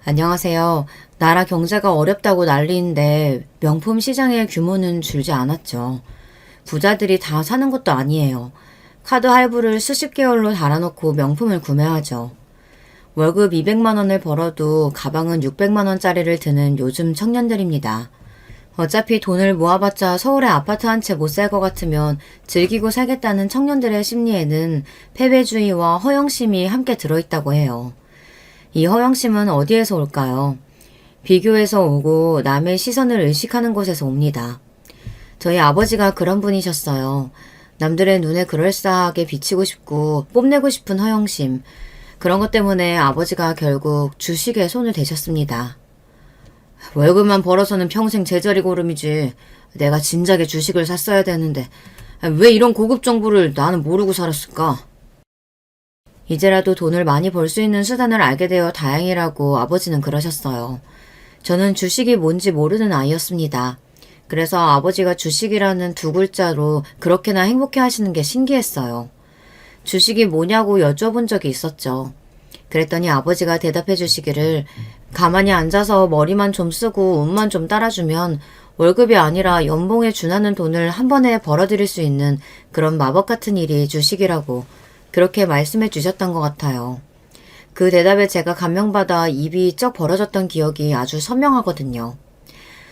안녕하세요. 나라 경제가 어렵다고 난리인데 명품 시장의 규모는 줄지 않았죠. 부자들이 다 사는 것도 아니에요. 카드 할부를 수십 개월로 달아놓고 명품을 구매하죠. 월급 200만 원을 벌어도 가방은 600만 원짜리를 드는 요즘 청년들입니다. 어차피 돈을 모아봤자 서울에 아파트 한 채 못 살 것 같으면 즐기고 살겠다는 청년들의 심리에는 패배주의와 허영심이 함께 들어있다고 해요. 이 허영심은 어디에서 올까요? 비교에서 오고 남의 시선을 의식하는 곳에서 옵니다. 저희 아버지가 그런 분이셨어요. 남들의 눈에 그럴싸하게 비치고 싶고 뽐내고 싶은 허영심. 그런 것 때문에 아버지가 결국 주식에 손을 대셨습니다. 월급만 벌어서는 평생 제자리 고름이지. 내가 진작에 주식을 샀어야 되는데 왜 이런 고급 정보를 나는 모르고 살았을까? 이제라도 돈을 많이 벌 수 있는 수단을 알게 되어 다행이라고 아버지는 그러셨어요. 저는 주식이 뭔지 모르는 아이였습니다. 그래서 아버지가 주식이라는 두 글자로 그렇게나 행복해 하시는 게 신기했어요. 주식이 뭐냐고 여쭤본 적이 있었죠. 그랬더니 아버지가 대답해 주시기를 가만히 앉아서 머리만 좀 쓰고 운만 좀 따라주면 월급이 아니라 연봉에 준하는 돈을 한 번에 벌어들일 수 있는 그런 마법 같은 일이 주식이라고 그렇게 말씀해 주셨던 것 같아요. 그 대답에 제가 감명받아 입이 쩍 벌어졌던 기억이 아주 선명하거든요.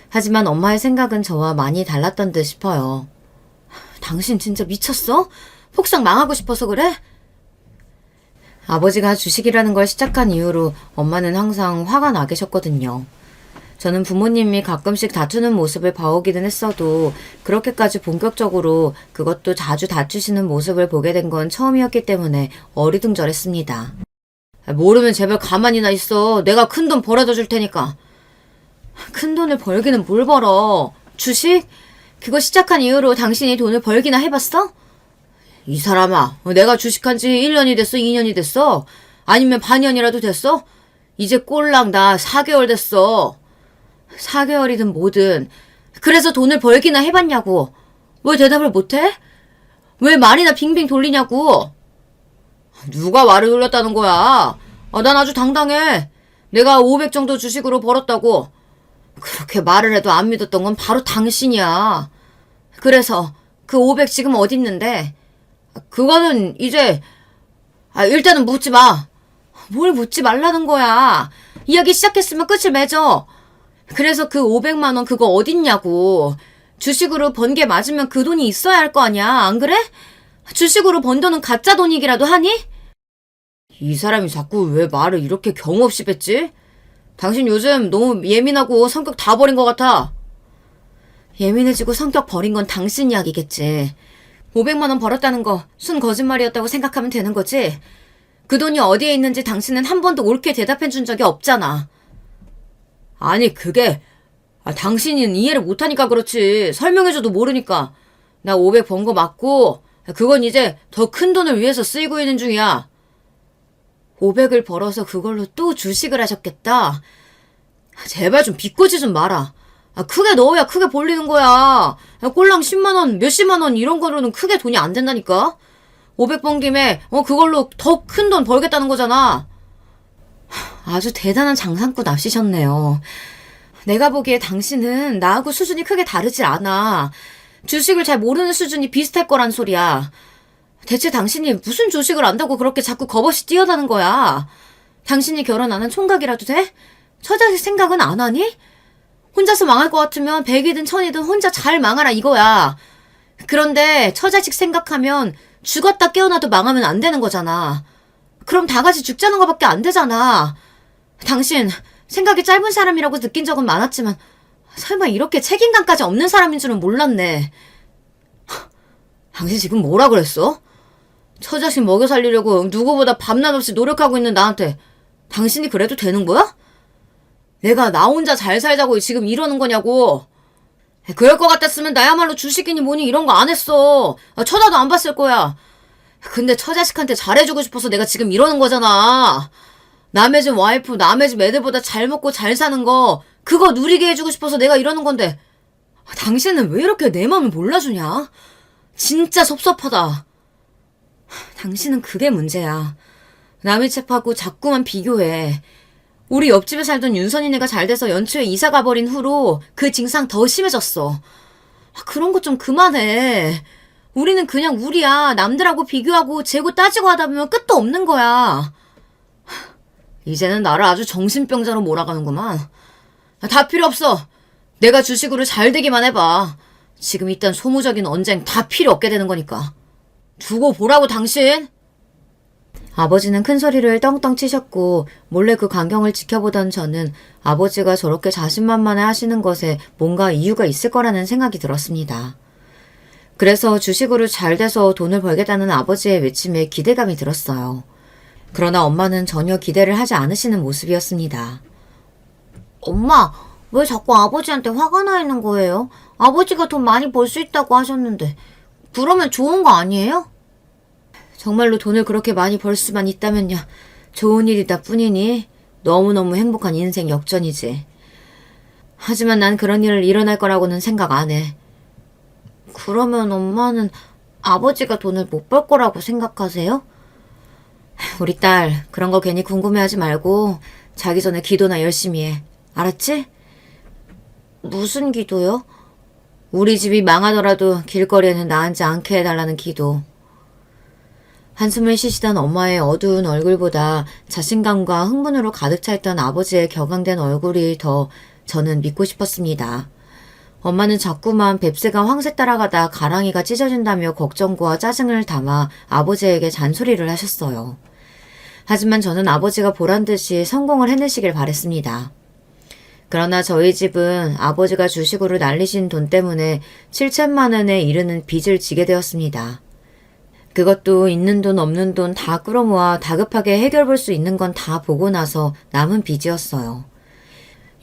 하지만 엄마의 생각은 저와 많이 달랐던 듯 싶어요. 당신 진짜 미쳤어? 폭삭 망하고 싶어서 그래? 아버지가 주식이라는 걸 시작한 이후로 엄마는 항상 화가 나 계셨거든요. 저는 부모님이 가끔씩 다투는 모습을 봐오기는 했어도 그렇게까지 본격적으로 그것도 자주 다투시는 모습을 보게 된 건 처음이었기 때문에 어리둥절했습니다. 모르면 제발 가만히나 있어. 내가 큰돈 벌어다 줄 테니까. 큰 돈을 벌기는 뭘 벌어? 주식? 그거 시작한 이후로 당신이 돈을 벌기나 해봤어? 이 사람아, 내가 주식한 지 1년이 됐어? 2년이 됐어? 아니면 반년이라도 됐어? 이제 꼴랑 나 4개월 됐어. 4개월이든 뭐든 그래서 돈을 벌기나 해봤냐고. 왜 대답을 못해? 왜 말이나 빙빙 돌리냐고. 누가 말을 돌렸다는 거야? 난 아주 당당해. 내가 500 정도 주식으로 벌었다고. 그렇게 말을 해도 안 믿었던 건 바로 당신이야. 그래서 그 500 지금 어디 있는데? 그거는 이제 일단은 묻지 마. 뭘 묻지 말라는 거야. 이야기 시작했으면 끝을 맺어. 그래서 그 500만 원 그거 어딨냐고. 주식으로 번 게 맞으면 그 돈이 있어야 할 거 아니야. 안 그래? 주식으로 번 돈은 가짜 돈이기라도 하니? 이 사람이 자꾸 왜 말을 이렇게 경우 없이 뱉지? 당신 요즘 너무 예민하고 성격 다 버린 것 같아. 예민해지고 성격 버린 건 당신 이야기겠지. 500만 원 벌었다는 거 순 거짓말이었다고 생각하면 되는 거지. 그 돈이 어디에 있는지 당신은 한 번도 옳게 대답해 준 적이 없잖아. 아니 그게 당신은 이해를 못하니까 그렇지. 설명해줘도 모르니까. 나 500 번 거 맞고 그건 이제 더 큰 돈을 위해서 쓰이고 있는 중이야. 500을 벌어서 그걸로 또 주식을 하셨겠다. 제발 좀 비꼬지 좀 마라. 크게 넣어야 크게 벌리는 거야. 꼴랑 10만 원, 몇십만 원 이런 거로는 크게 돈이 안 된다니까. 500 번 김에 그걸로 더 큰 돈 벌겠다는 거잖아. 아주 대단한 장사꾼 납시셨네요. 내가 보기에 당신은 나하고 수준이 크게 다르지 않아. 주식을 잘 모르는 수준이 비슷할 거란 소리야. 대체 당신이 무슨 주식을 안다고 그렇게 자꾸 겁없이 뛰어다는 거야. 당신이 결혼 안 한 총각이라도 돼? 처자식 생각은 안 하니? 혼자서 망할 것 같으면 100이든 1000이든 혼자 잘 망하라 이거야. 그런데 처자식 생각하면 죽었다 깨어나도 망하면 안 되는 거잖아. 그럼 다 같이 죽자는 거밖에 안 되잖아. 당신 생각이 짧은 사람이라고 느낀 적은 많았지만 설마 이렇게 책임감까지 없는 사람인 줄은 몰랐네. 당신 지금 뭐라 그랬어? 처자식 먹여 살리려고 누구보다 밤낮 없이 노력하고 있는 나한테 당신이 그래도 되는 거야? 내가 나 혼자 잘 살자고 지금 이러는 거냐고. 그럴 것 같았으면 나야말로 주식이니 뭐니 이런 거 안 했어. 쳐다도 안 봤을 거야. 근데 처자식한테 잘해주고 싶어서 내가 지금 이러는 거잖아. 남의 집 와이프, 남의 집 애들보다 잘 먹고 잘 사는 거 그거 누리게 해주고 싶어서 내가 이러는 건데 당신은 왜 이렇게 내 맘을 몰라주냐? 진짜 섭섭하다. 당신은 그게 문제야. 남의 책 하고 자꾸만 비교해. 우리 옆집에 살던 윤선이네가 잘 돼서 연초에 이사 가버린 후로 그 증상 더 심해졌어. 그런 거 좀 그만해. 우리는 그냥 우리야. 남들하고 비교하고 재고 따지고 하다 보면 끝도 없는 거야. 이제는 나를 아주 정신병자로 몰아가는구만. 다 필요 없어. 내가 주식으로 잘 되기만 해봐. 지금 이딴 소모적인 언쟁 다 필요 없게 되는 거니까. 두고 보라고 당신. 아버지는 큰 소리를 떵떵 치셨고 몰래 그 광경을 지켜보던 저는 아버지가 저렇게 자신만만해 하시는 것에 뭔가 이유가 있을 거라는 생각이 들었습니다. 그래서 주식으로 잘 돼서 돈을 벌겠다는 아버지의 외침에 기대감이 들었어요. 그러나 엄마는 전혀 기대를 하지 않으시는 모습이었습니다. 엄마, 왜 자꾸 아버지한테 화가 나 있는 거예요? 아버지가 돈 많이 벌 수 있다고 하셨는데 그러면 좋은 거 아니에요? 정말로 돈을 그렇게 많이 벌 수만 있다면야 좋은 일이다 뿐이니 너무너무 행복한 인생 역전이지. 하지만 난 그런 일을 일어날 거라고는 생각 안 해. 그러면 엄마는 아버지가 돈을 못 벌 거라고 생각하세요? 우리 딸, 그런 거 괜히 궁금해하지 말고 자기 전에 기도나 열심히 해. 알았지? 무슨 기도요? 우리 집이 망하더라도 길거리에는 나앉지 않게 해달라는 기도. 한숨을 쉬시던 엄마의 어두운 얼굴보다 자신감과 흥분으로 가득 차 있던 아버지의 격앙된 얼굴이 더 저는 믿고 싶었습니다. 엄마는 자꾸만 뱁새가 황새 따라가다 가랑이가 찢어진다며 걱정과 짜증을 담아 아버지에게 잔소리를 하셨어요. 하지만 저는 아버지가 보란듯이 성공을 해내시길 바랬습니다. 그러나 저희 집은 아버지가 주식으로 날리신 돈 때문에 7천만 원에 이르는 빚을 지게 되었습니다. 그것도 있는 돈 없는 돈 다 끌어모아 다급하게 해결 볼 수 있는 건 다 보고 나서 남은 빚이었어요.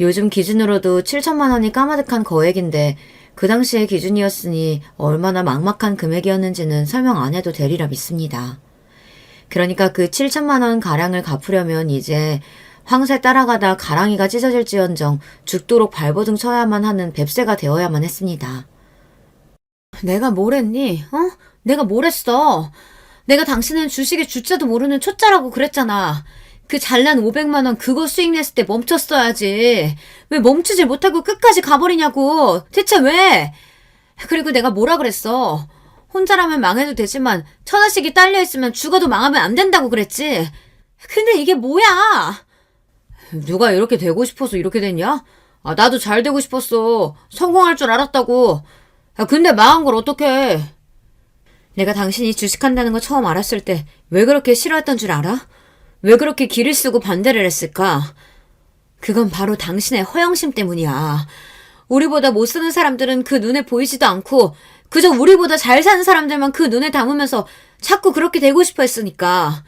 요즘 기준으로도 7천만 원이 까마득한 거액인데 그 당시의 기준이었으니 얼마나 막막한 금액이었는지는 설명 안 해도 되리라 믿습니다. 그러니까 그 7천만 원 가량을 갚으려면 이제 황새 따라가다 가랑이가 찢어질지언정 죽도록 발버둥 쳐야만 하는 뱁새가 되어야만 했습니다. 내가 뭘 했니? 내가 뭘 했어? 내가 당신은 주식의 주자도 모르는 초짜라고 그랬잖아. 그 잘난 500만 원 그거 수익 냈을 때 멈췄어야지. 왜 멈추질 못하고 끝까지 가버리냐고. 대체 왜? 그리고 내가 뭐라 그랬어? 혼자라면 망해도 되지만 천하씩이 딸려있으면 죽어도 망하면 안 된다고 그랬지. 근데 이게 뭐야? 누가 이렇게 되고 싶어서 이렇게 됐냐? 나도 잘 되고 싶었어. 성공할 줄 알았다고. 근데 망한 걸 어떡해. 내가 당신이 주식한다는 거 처음 알았을 때 왜 그렇게 싫어했던 줄 알아? 왜 그렇게 기를 쓰고 반대를 했을까? 그건 바로 당신의 허영심 때문이야. 우리보다 못 쓰는 사람들은 그 눈에 보이지도 않고 그저 우리보다 잘 사는 사람들만 그 눈에 담으면서 자꾸 그렇게 되고 싶어 했으니까.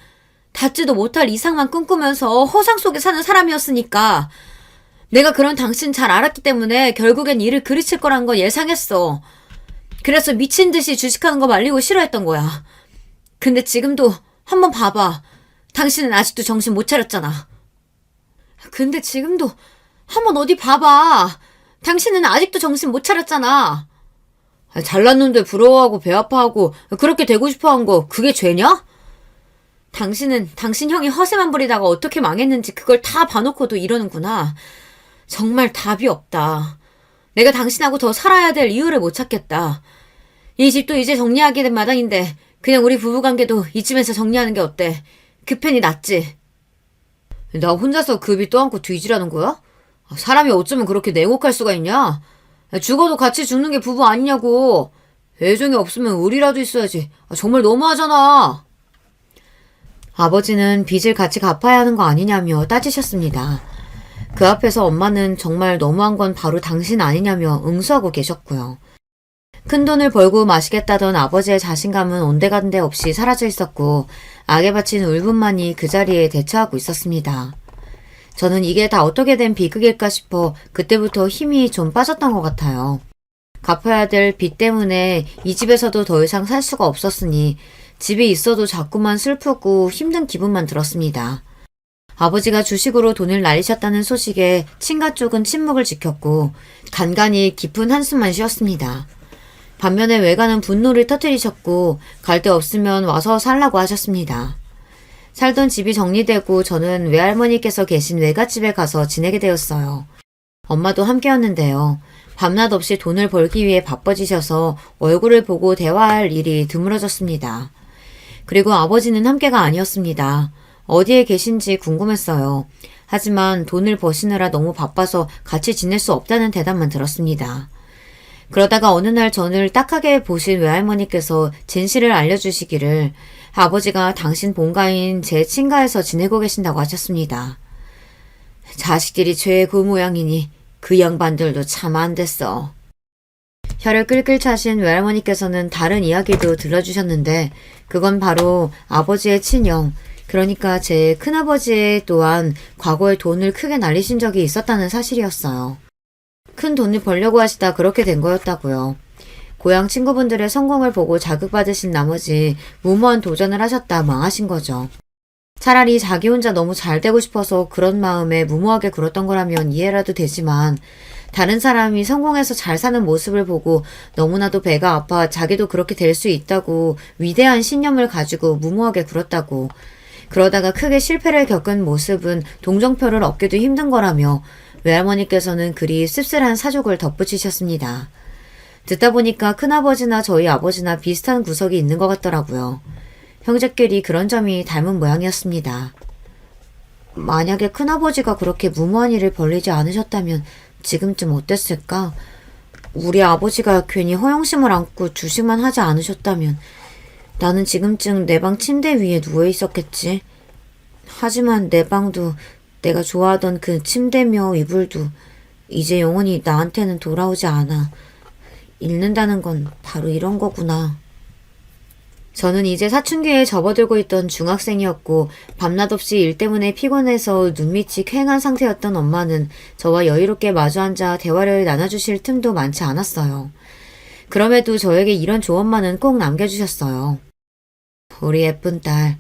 닿지도 못할 이상만 꿈꾸면서 허상 속에 사는 사람이었으니까. 내가 그런 당신 잘 알았기 때문에 결국엔 일을 그르칠 거란 거 예상했어. 그래서 미친 듯이 주식하는 거 말리고 싫어했던 거야. 근데 지금도 한번 봐봐. 당신은 아직도 정신 못 차렸잖아. 근데 지금도 한번 어디 봐봐. 당신은 아직도 정신 못 차렸잖아. 잘난 놈들 부러워하고 배 아파하고 그렇게 되고 싶어한 거 그게 죄냐? 당신은 당신 형이 허세만 부리다가 어떻게 망했는지 그걸 다 봐놓고도 이러는구나. 정말 답이 없다. 내가 당신하고 더 살아야 될 이유를 못 찾겠다. 이 집도 이제 정리하게 된 마당인데 그냥 우리 부부관계도 이쯤에서 정리하는 게 어때? 그 편이 낫지. 나 혼자서 그 빚 떠안고 뒤지라는 거야? 사람이 어쩌면 그렇게 냉혹할 수가 있냐? 죽어도 같이 죽는 게 부부 아니냐고. 애정이 없으면 의리라도 있어야지. 정말 너무하잖아. 아버지는 빚을 같이 갚아야 하는 거 아니냐며 따지셨습니다. 그 앞에서 엄마는 정말 너무한 건 바로 당신 아니냐며 응수하고 계셨고요. 큰돈을 벌고 마시겠다던 아버지의 자신감은 온데간데 없이 사라져 있었고 악에 바친 울분만이 그 자리에 대처하고 있었습니다. 저는 이게 다 어떻게 된 비극일까 싶어 그때부터 힘이 좀 빠졌던 것 같아요. 갚아야 될 빚 때문에 이 집에서도 더 이상 살 수가 없었으니 집에 있어도 자꾸만 슬프고 힘든 기분만 들었습니다. 아버지가 주식으로 돈을 날리셨다는 소식에 친가 쪽은 침묵을 지켰고 간간히 깊은 한숨만 쉬었습니다. 반면에 외가는 분노를 터뜨리셨고 갈 데 없으면 와서 살라고 하셨습니다. 살던 집이 정리되고 저는 외할머니께서 계신 외갓집에 가서 지내게 되었어요. 엄마도 함께였는데요. 밤낮 없이 돈을 벌기 위해 바빠지셔서 얼굴을 보고 대화할 일이 드물어졌습니다. 그리고 아버지는 함께가 아니었습니다. 어디에 계신지 궁금했어요. 하지만 돈을 버시느라 너무 바빠서 같이 지낼 수 없다는 대답만 들었습니다. 그러다가 어느 날 저를 딱하게 보신 외할머니께서 진실을 알려주시기를 아버지가 당신 본가인 제 친가에서 지내고 계신다고 하셨습니다. 자식들이 죄의 그 모양이니 그 양반들도 참 안 됐어. 혀를 끌끌 차신 외할머니께서는 다른 이야기도 들려주셨는데 그건 바로 아버지의 친형, 그러니까 제 큰아버지 또한 과거에 돈을 크게 날리신 적이 있었다는 사실이었어요. 큰 돈을 벌려고 하시다 그렇게 된 거였다고요. 고향 친구분들의 성공을 보고 자극받으신 나머지 무모한 도전을 하셨다 망하신 거죠. 차라리 자기 혼자 너무 잘 되고 싶어서 그런 마음에 무모하게 굴었던 거라면 이해라도 되지만 다른 사람이 성공해서 잘 사는 모습을 보고 너무나도 배가 아파 자기도 그렇게 될 수 있다고 위대한 신념을 가지고 무모하게 굴었다고 그러다가 크게 실패를 겪은 모습은 동정표를 얻기도 힘든 거라며 외할머니께서는 그리 씁쓸한 사족을 덧붙이셨습니다. 듣다 보니까 큰아버지나 저희 아버지나 비슷한 구석이 있는 것 같더라고요. 형제끼리 그런 점이 닮은 모양이었습니다. 만약에 큰아버지가 그렇게 무모한 일을 벌리지 않으셨다면 지금쯤 어땠을까? 우리 아버지가 괜히 허영심을 안고 주식만 하지 않으셨다면 나는 지금쯤 내 방 침대 위에 누워 있었겠지. 하지만 내 방도 내가 좋아하던 그 침대며 이불도 이제 영원히 나한테는 돌아오지 않아. 잃는다는 건 바로 이런 거구나. 저는 이제 사춘기에 접어들고 있던 중학생이었고 밤낮 없이 일 때문에 피곤해서 눈밑이 퀭한 상태였던 엄마는 저와 여유롭게 마주 앉아 대화를 나눠주실 틈도 많지 않았어요. 그럼에도 저에게 이런 조언만은 꼭 남겨주셨어요. 우리 예쁜 딸,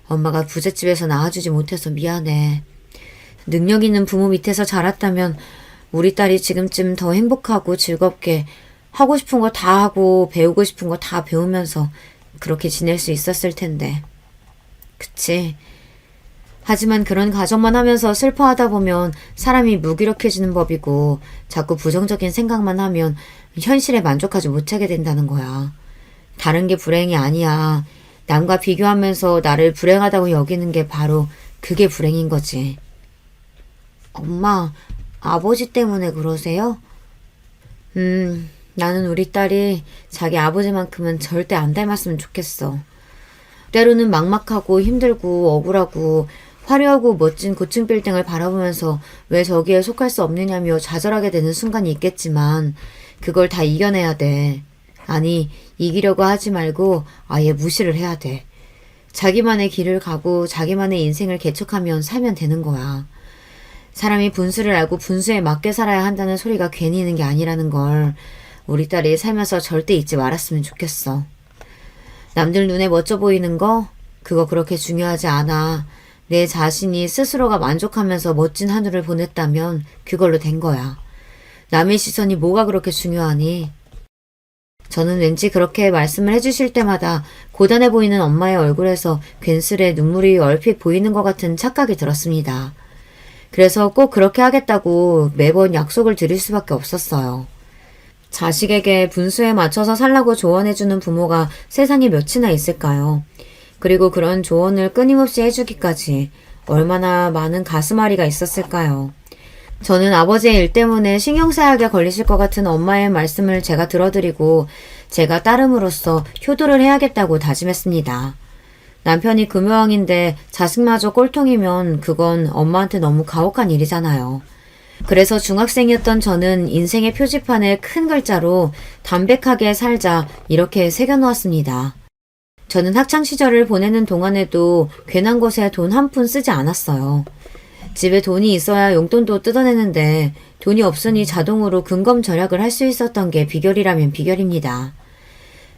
엄마가 부잣집에서 낳아주지 못해서 미안해. 능력 있는 부모 밑에서 자랐다면 우리 딸이 지금쯤 더 행복하고 즐겁게 하고 싶은 거 다 하고 배우고 싶은 거 다 배우면서 그렇게 지낼 수 있었을 텐데. 그치? 하지만 그런 가정만 하면서 슬퍼하다 보면 사람이 무기력해지는 법이고 자꾸 부정적인 생각만 하면 현실에 만족하지 못하게 된다는 거야. 다른 게 불행이 아니야. 남과 비교하면서 나를 불행하다고 여기는 게 바로 그게 불행인 거지. 엄마, 아버지 때문에 그러세요? 나는 우리 딸이 자기 아버지만큼은 절대 안 닮았으면 좋겠어. 때로는 막막하고 힘들고 억울하고 화려하고 멋진 고층 빌딩을 바라보면서 왜 저기에 속할 수 없느냐며 좌절하게 되는 순간이 있겠지만 그걸 다 이겨내야 돼. 아니, 이기려고 하지 말고 아예 무시를 해야 돼. 자기만의 길을 가고 자기만의 인생을 개척하면 살면 되는 거야. 사람이 분수를 알고 분수에 맞게 살아야 한다는 소리가 괜히 있는 게 아니라는 걸 우리 딸이 살면서 절대 잊지 말았으면 좋겠어. 남들 눈에 멋져 보이는 거? 그거 그렇게 중요하지 않아. 내 자신이 스스로가 만족하면서 멋진 하늘을 보냈다면 그걸로 된 거야. 남의 시선이 뭐가 그렇게 중요하니? 저는 왠지 그렇게 말씀을 해주실 때마다 고단해 보이는 엄마의 얼굴에서 괜스레 눈물이 얼핏 보이는 것 같은 착각이 들었습니다. 그래서 꼭 그렇게 하겠다고 매번 약속을 드릴 수밖에 없었어요. 자식에게 분수에 맞춰서 살라고 조언해주는 부모가 세상에 몇이나 있을까요? 그리고 그런 조언을 끊임없이 해주기까지 얼마나 많은 가슴앓이가 있었을까요? 저는 아버지의 일 때문에 신경쇠약에 걸리실 것 같은 엄마의 말씀을 제가 들어드리고 제가 따름으로써 효도를 해야겠다고 다짐했습니다. 남편이 금요왕인데 자식마저 꼴통이면 그건 엄마한테 너무 가혹한 일이잖아요. 그래서 중학생이었던 저는 인생의 표지판에 큰 글자로 담백하게 살자 이렇게 새겨놓았습니다. 저는 학창시절을 보내는 동안에도 괜한 곳에 돈 한 푼 쓰지 않았어요. 집에 돈이 있어야 용돈도 뜯어내는데 돈이 없으니 자동으로 근검절약을 할 수 있었던 게 비결이라면 비결입니다.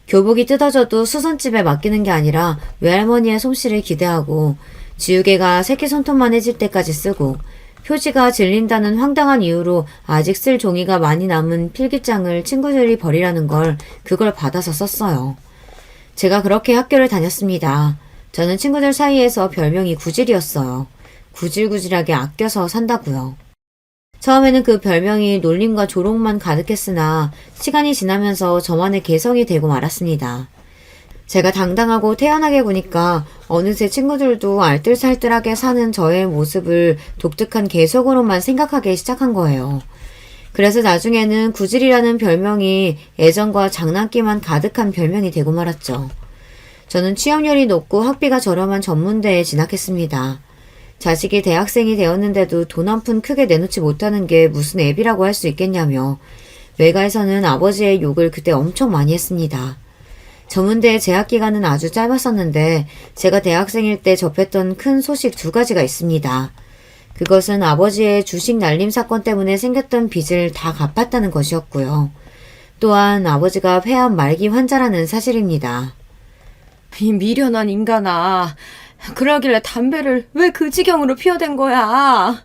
교복이 뜯어져도 수선집에 맡기는 게 아니라 외할머니의 솜씨를 기대하고 지우개가 새끼 손톱만 해질 때까지 쓰고 표지가 질린다는 황당한 이유로 아직 쓸 종이가 많이 남은 필기장을 친구들이 버리라는 걸 그걸 받아서 썼어요. 제가 그렇게 학교를 다녔습니다. 저는 친구들 사이에서 별명이 구질이었어요. 구질구질하게 아껴서 산다고요. 처음에는 그 별명이 놀림과 조롱만 가득했으나 시간이 지나면서 저만의 개성이 되고 말았습니다. 제가 당당하고 태연하게 구니까 어느새 친구들도 알뜰살뜰하게 사는 저의 모습을 독특한 개성으로만 생각하기 시작한 거예요. 그래서 나중에는 구질이라는 별명이 애정과 장난기만 가득한 별명이 되고 말았죠. 저는 취업률이 높고 학비가 저렴한 전문대에 진학했습니다. 자식이 대학생이 되었는데도 돈 한 푼 크게 내놓지 못하는 게 무슨 애비라고 할 수 있겠냐며 외가에서는 아버지의 욕을 그때 엄청 많이 했습니다. 전문대의 재학 기간은 아주 짧았었는데 제가 대학생일 때 접했던 큰 소식 2가지가 있습니다. 그것은 아버지의 주식 날림 사건 때문에 생겼던 빚을 다 갚았다는 것이었고요. 또한 아버지가 폐암 말기 환자라는 사실입니다. 이 미련한 인간아. 그러길래 담배를 왜 그 지경으로 피워댄 거야?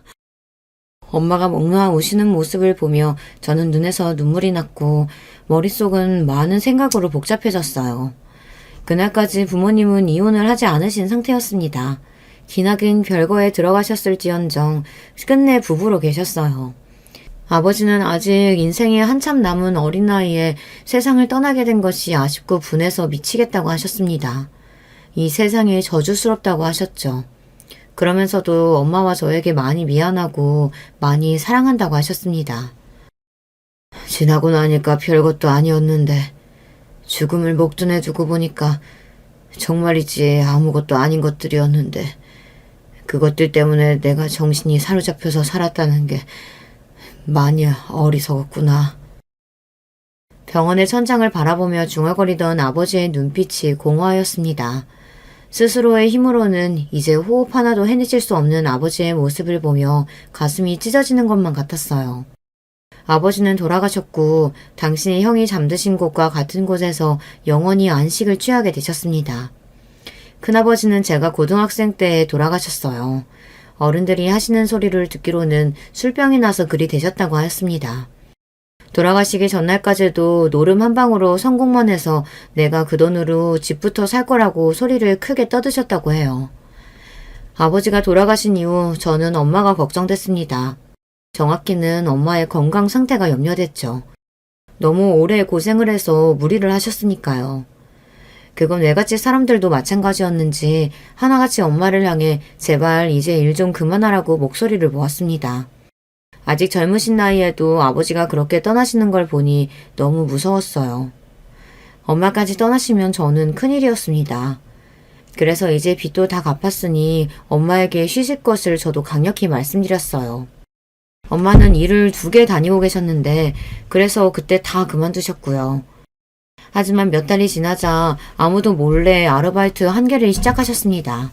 엄마가 멍놓아 우시는 모습을 보며 저는 눈에서 눈물이 났고 머릿속은 많은 생각으로 복잡해졌어요. 그날까지 부모님은 이혼을 하지 않으신 상태였습니다. 기나긴 별거에 들어가셨을지언정 끝내 부부로 계셨어요. 아버지는 아직 인생에 한참 남은 어린 나이에 세상을 떠나게 된 것이 아쉽고 분해서 미치겠다고 하셨습니다. 이 세상이 저주스럽다고 하셨죠. 그러면서도 엄마와 저에게 많이 미안하고 많이 사랑한다고 하셨습니다. 지나고 나니까 별것도 아니었는데 죽음을 목전에 두고 보니까 정말이지 아무것도 아닌 것들이었는데 그것들 때문에 내가 정신이 사로잡혀서 살았다는 게 많이 어리석었구나. 병원의 천장을 바라보며 중얼거리던 아버지의 눈빛이 공허하였습니다. 스스로의 힘으로는 이제 호흡 하나도 해내실 수 없는 아버지의 모습을 보며 가슴이 찢어지는 것만 같았어요. 아버지는 돌아가셨고 당신의 형이 잠드신 곳과 같은 곳에서 영원히 안식을 취하게 되셨습니다. 큰아버지는 제가 고등학생 때 돌아가셨어요. 어른들이 하시는 소리를 듣기로는 술병이 나서 그리 되셨다고 하였습니다. 돌아가시기 전날까지도 노름 한 방으로 성공만 해서 내가 그 돈으로 집부터 살 거라고 소리를 크게 떠드셨다고 해요. 아버지가 돌아가신 이후 저는 엄마가 걱정됐습니다. 정확히는 엄마의 건강 상태가 염려됐죠. 너무 오래 고생을 해서 무리를 하셨으니까요. 그건 외갓집 사람들도 마찬가지였는지 하나같이 엄마를 향해 제발 이제 일 좀 그만하라고 목소리를 모았습니다. 아직 젊으신 나이에도 아버지가 그렇게 떠나시는 걸 보니 너무 무서웠어요. 엄마까지 떠나시면 저는 큰일이었습니다. 그래서 이제 빚도 다 갚았으니 엄마에게 쉬실 것을 저도 강력히 말씀드렸어요. 엄마는 일을 2개 다니고 계셨는데 그래서 그때 다 그만두셨고요. 하지만 몇 달이 지나자 아무도 몰래 아르바이트 1개를 시작하셨습니다.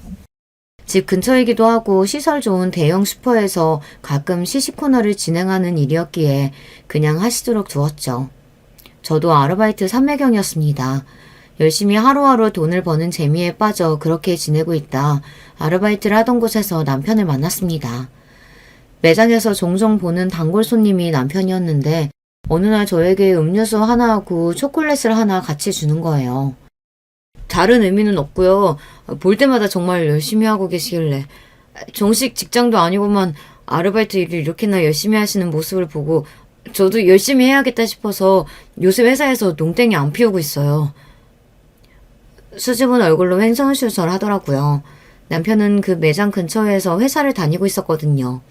집 근처이기도 하고 시설 좋은 대형 슈퍼에서 가끔 시식 코너를 진행하는 일이었기에 그냥 하시도록 두었죠. 저도 아르바이트 3매경이었습니다. 열심히 하루하루 돈을 버는 재미에 빠져 그렇게 지내고 있다 아르바이트를 하던 곳에서 남편을 만났습니다. 매장에서 종종 보는 단골 손님이 남편이었는데 어느 날 저에게 음료수 하나하고 초콜릿을 하나 같이 주는 거예요. 다른 의미는 없고요. 볼 때마다 정말 열심히 하고 계시길래 정식 직장도 아니고만 아르바이트 일을 이렇게나 열심히 하시는 모습을 보고 저도 열심히 해야겠다 싶어서 요새 회사에서 농땡이 안 피우고 있어요. 수줍은 얼굴로 횡설수설 하더라고요. 남편은 그 매장 근처에서 회사를 다니고 있었거든요.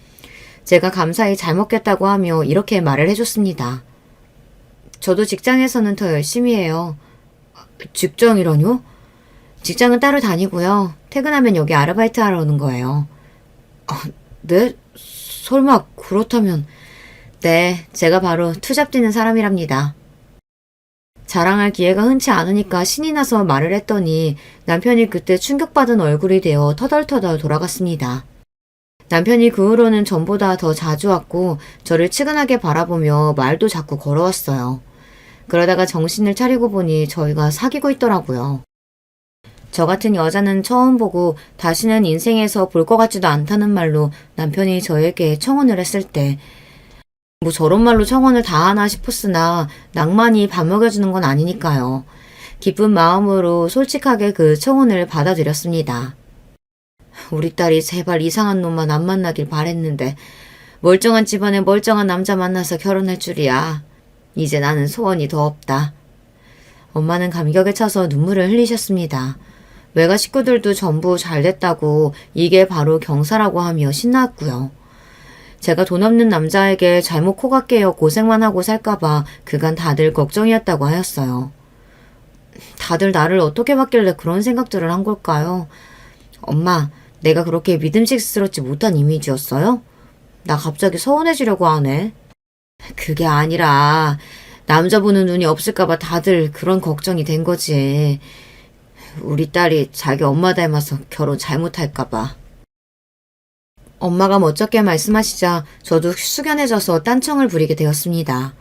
제가 감사히 잘 먹겠다고 하며 이렇게 말을 해줬습니다. 저도 직장에서는 더 열심히 해요. 직장이라뇨? 직장은 따로 다니고요. 퇴근하면 여기 아르바이트 하러 오는 거예요. 네? 설마 그렇다면... 네, 제가 바로 투잡 뛰는 사람이랍니다. 자랑할 기회가 흔치 않으니까 신이 나서 말을 했더니 남편이 그때 충격받은 얼굴이 되어 터덜터덜 돌아갔습니다. 남편이 그 후로는 전보다 더 자주 왔고 저를 측은하게 바라보며 말도 자꾸 걸어왔어요. 그러다가 정신을 차리고 보니 저희가 사귀고 있더라고요. 저 같은 여자는 처음 보고 다시는 인생에서 볼 것 같지도 않다는 말로 남편이 저에게 청혼을 했을 때 뭐 저런 말로 청혼을 다 하나 싶었으나 낭만이 밥 먹여주는 건 아니니까요. 기쁜 마음으로 솔직하게 그 청혼을 받아들였습니다. 우리 딸이 제발 이상한 놈만 안 만나길 바랬는데 멀쩡한 집안에 멀쩡한 남자 만나서 결혼할 줄이야. 이제 나는 소원이 더 없다. 엄마는 감격에 차서 눈물을 흘리셨습니다. 외가 식구들도 전부 잘 됐다고 이게 바로 경사라고 하며 신나았고요. 제가 돈 없는 남자에게 잘못 코가 깨어 고생만 하고 살까봐 그간 다들 걱정이었다고 하였어요. 다들 나를 어떻게 봤길래 그런 생각들을 한 걸까요? 엄마, 내가 그렇게 믿음직스럽지 못한 이미지였어요? 나 갑자기 서운해지려고 하네. 그게 아니라 남자 보는 눈이 없을까봐 다들 그런 걱정이 된 거지. 우리 딸이 자기 엄마 닮아서 결혼 잘못할까봐. 엄마가 멋쩍게 말씀하시자 저도 숙연해져서 딴청을 부리게 되었습니다.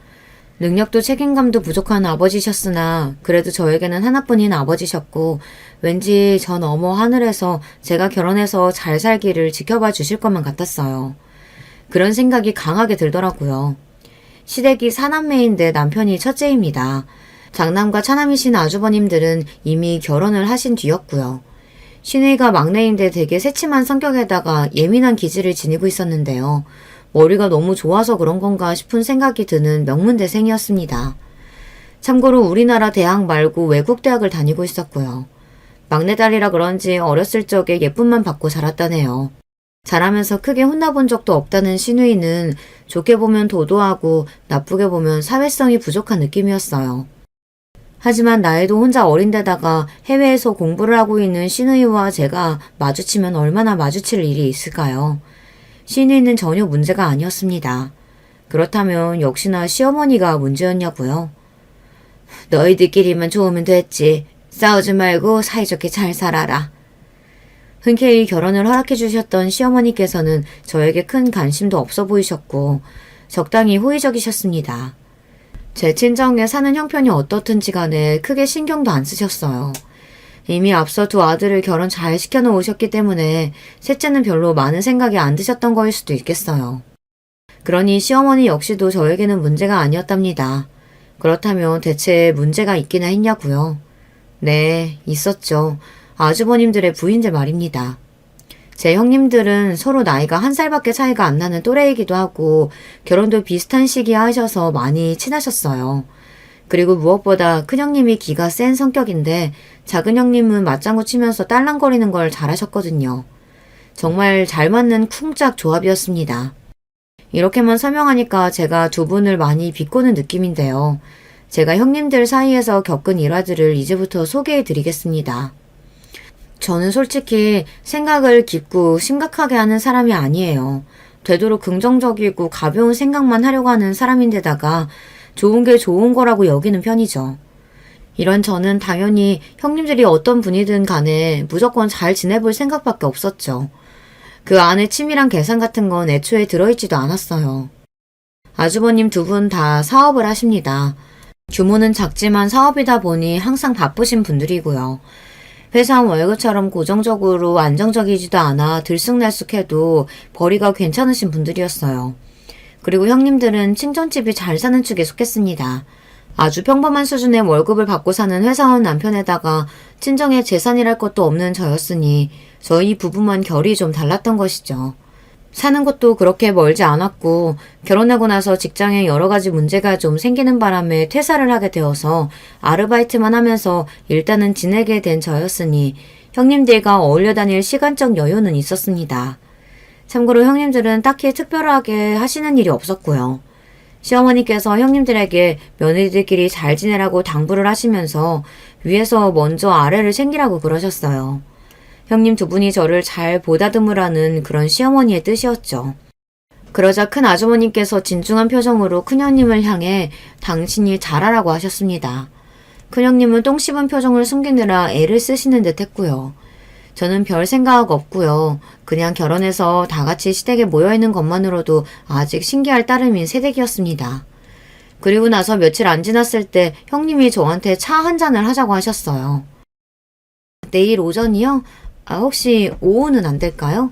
능력도 책임감도 부족한 아버지셨으나 그래도 저에게는 하나뿐인 아버지셨고 왠지 저 너머 하늘에서 제가 결혼해서 잘 살기를 지켜봐 주실 것만 같았어요. 그런 생각이 강하게 들더라고요. 시댁이 사남매인데 남편이 첫째입니다. 장남과 차남이신 아주버님들은 이미 결혼을 하신 뒤였고요. 신우이가 막내인데 되게 새침한 성격에다가 예민한 기질을 지니고 있었는데요. 머리가 너무 좋아서 그런 건가 싶은 생각이 드는 명문대생이었습니다. 참고로 우리나라 대학 말고 외국 대학을 다니고 있었고요. 막내딸이라 그런지 어렸을 적에 예쁨만 받고 자랐다네요. 자라면서 크게 혼나본 적도 없다는 신우이는 좋게 보면 도도하고 나쁘게 보면 사회성이 부족한 느낌이었어요. 하지만 나이도 혼자 어린데다가 해외에서 공부를 하고 있는 신우이와 제가 마주치면 얼마나 마주칠 일이 있을까요? 신우이는 전혀 문제가 아니었습니다. 그렇다면 역시나 시어머니가 문제였냐고요? 너희들끼리만 좋으면 됐지. 싸우지 말고 사이좋게 잘 살아라. 흔쾌히 결혼을 허락해 주셨던 시어머니께서는 저에게 큰 관심도 없어 보이셨고 적당히 호의적이셨습니다. 제 친정에 사는 형편이 어떻든지 간에 크게 신경도 안 쓰셨어요. 이미 앞서 두 아들을 결혼 잘 시켜놓으셨기 때문에 셋째는 별로 많은 생각이 안 드셨던 거일 수도 있겠어요. 그러니 시어머니 역시도 저에게는 문제가 아니었답니다. 그렇다면 대체 문제가 있기나 했냐고요? 네, 있었죠. 아주버님들의 부인들 말입니다. 제 형님들은 서로 나이가 1살밖에 차이가 안 나는 또래이기도 하고 결혼도 비슷한 시기에 하셔서 많이 친하셨어요. 그리고 무엇보다 큰형님이 기가 센 성격인데 작은 형님은 맞장구 치면서 딸랑거리는 걸 잘하셨거든요. 정말 잘 맞는 쿵짝 조합이었습니다. 이렇게만 설명하니까 제가 두 분을 많이 비꼬는 느낌인데요. 제가 형님들 사이에서 겪은 일화들을 이제부터 소개해 드리겠습니다. 저는 솔직히 생각을 깊고 심각하게 하는 사람이 아니에요. 되도록 긍정적이고 가벼운 생각만 하려고 하는 사람인데다가 좋은 게 좋은 거라고 여기는 편이죠. 이런 저는 당연히 형님들이 어떤 분이든 간에 무조건 잘 지내볼 생각밖에 없었죠. 그 안에 치밀한 계산 같은 건 애초에 들어있지도 않았어요. 아주버님 두 분 다 사업을 하십니다. 규모는 작지만 사업이다 보니 항상 바쁘신 분들이고요. 회사 월급처럼 고정적으로 안정적이지도 않아 들쑥날쑥해도 벌이가 괜찮으신 분들이었어요. 그리고 형님들은 친정집이 잘 사는 축에 속했습니다. 아주 평범한 수준의 월급을 받고 사는 회사원 남편에다가 친정에 재산이랄 것도 없는 저였으니 저희 부부만 결이 좀 달랐던 것이죠. 사는 것도 그렇게 멀지 않았고 결혼하고 나서 직장에 여러 가지 문제가 좀 생기는 바람에 퇴사를 하게 되어서 아르바이트만 하면서 일단은 지내게 된 저였으니 형님들과 어울려 다닐 시간적 여유는 있었습니다. 참고로 형님들은 딱히 특별하게 하시는 일이 없었고요. 시어머니께서 형님들에게 며느리들끼리 잘 지내라고 당부를 하시면서 위에서 먼저 아래를 챙기라고 그러셨어요. 형님 두 분이 저를 잘 보다듬으라는 그런 시어머니의 뜻이었죠. 그러자 큰 아주머님께서 진중한 표정으로 큰형님을 향해 당신이 잘하라고 하셨습니다. 큰형님은 똥 씹은 표정을 숨기느라 애를 쓰시는 듯 했고요. 저는 별 생각 없고요. 그냥 결혼해서 다 같이 시댁에 모여있는 것만으로도 아직 신기할 따름인 새댁이었습니다. 그리고 나서 며칠 안 지났을 때 형님이 저한테 차 한 잔을 하자고 하셨어요. 내일 오전이요? 혹시 오후는 안 될까요?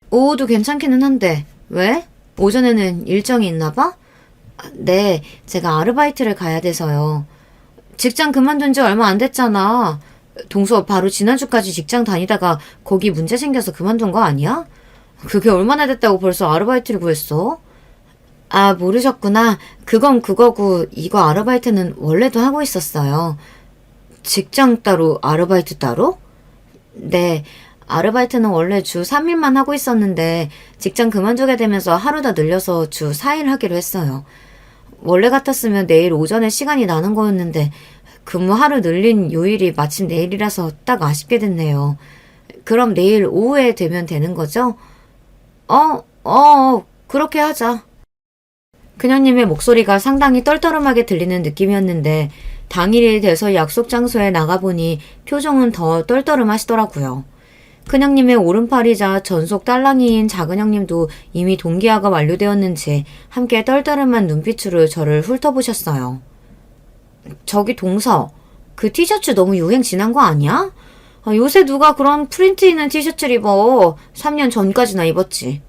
오후도 괜찮기는 한데 왜? 오전에는 일정이 있나 봐? 네, 제가 아르바이트를 가야 돼서요. 직장 그만둔 지 얼마 안 됐잖아. 동서 바로 지난주까지 직장 다니다가 거기 문제 생겨서 그만둔 거 아니야? 그게 얼마나 됐다고 벌써 아르바이트를 구했어? 아, 모르셨구나. 그건 그거고 이거 아르바이트는 원래도 하고 있었어요. 직장 따로 아르바이트 따로? 네. 아르바이트는 원래 주 3일만 하고 있었는데 직장 그만두게 되면서 하루 더 늘려서 주 4일 하기로 했어요. 원래 같았으면 내일 오전에 시간이 나는 거였는데 근무 하루 늘린 요일이 마침 내일이라서 딱 아쉽게 됐네요. 그럼 내일 오후에 되면 되는 거죠? 그렇게 하자. 그녀님의 목소리가 상당히 떨떠름하게 들리는 느낌이었는데 당일이 돼서 약속 장소에 나가보니 표정은 더 떨떠름하시더라고요. 큰형님의 오른팔이자 전속 딸랑이인 작은형님도 이미 동기화가 완료되었는지 함께 떨떠름한 눈빛으로 저를 훑어보셨어요. 저기 동서, 그 티셔츠 너무 유행 지난 거 아니야? 요새 누가 그런 프린트 있는 티셔츠를 입어. 3년 전까지나 입었지.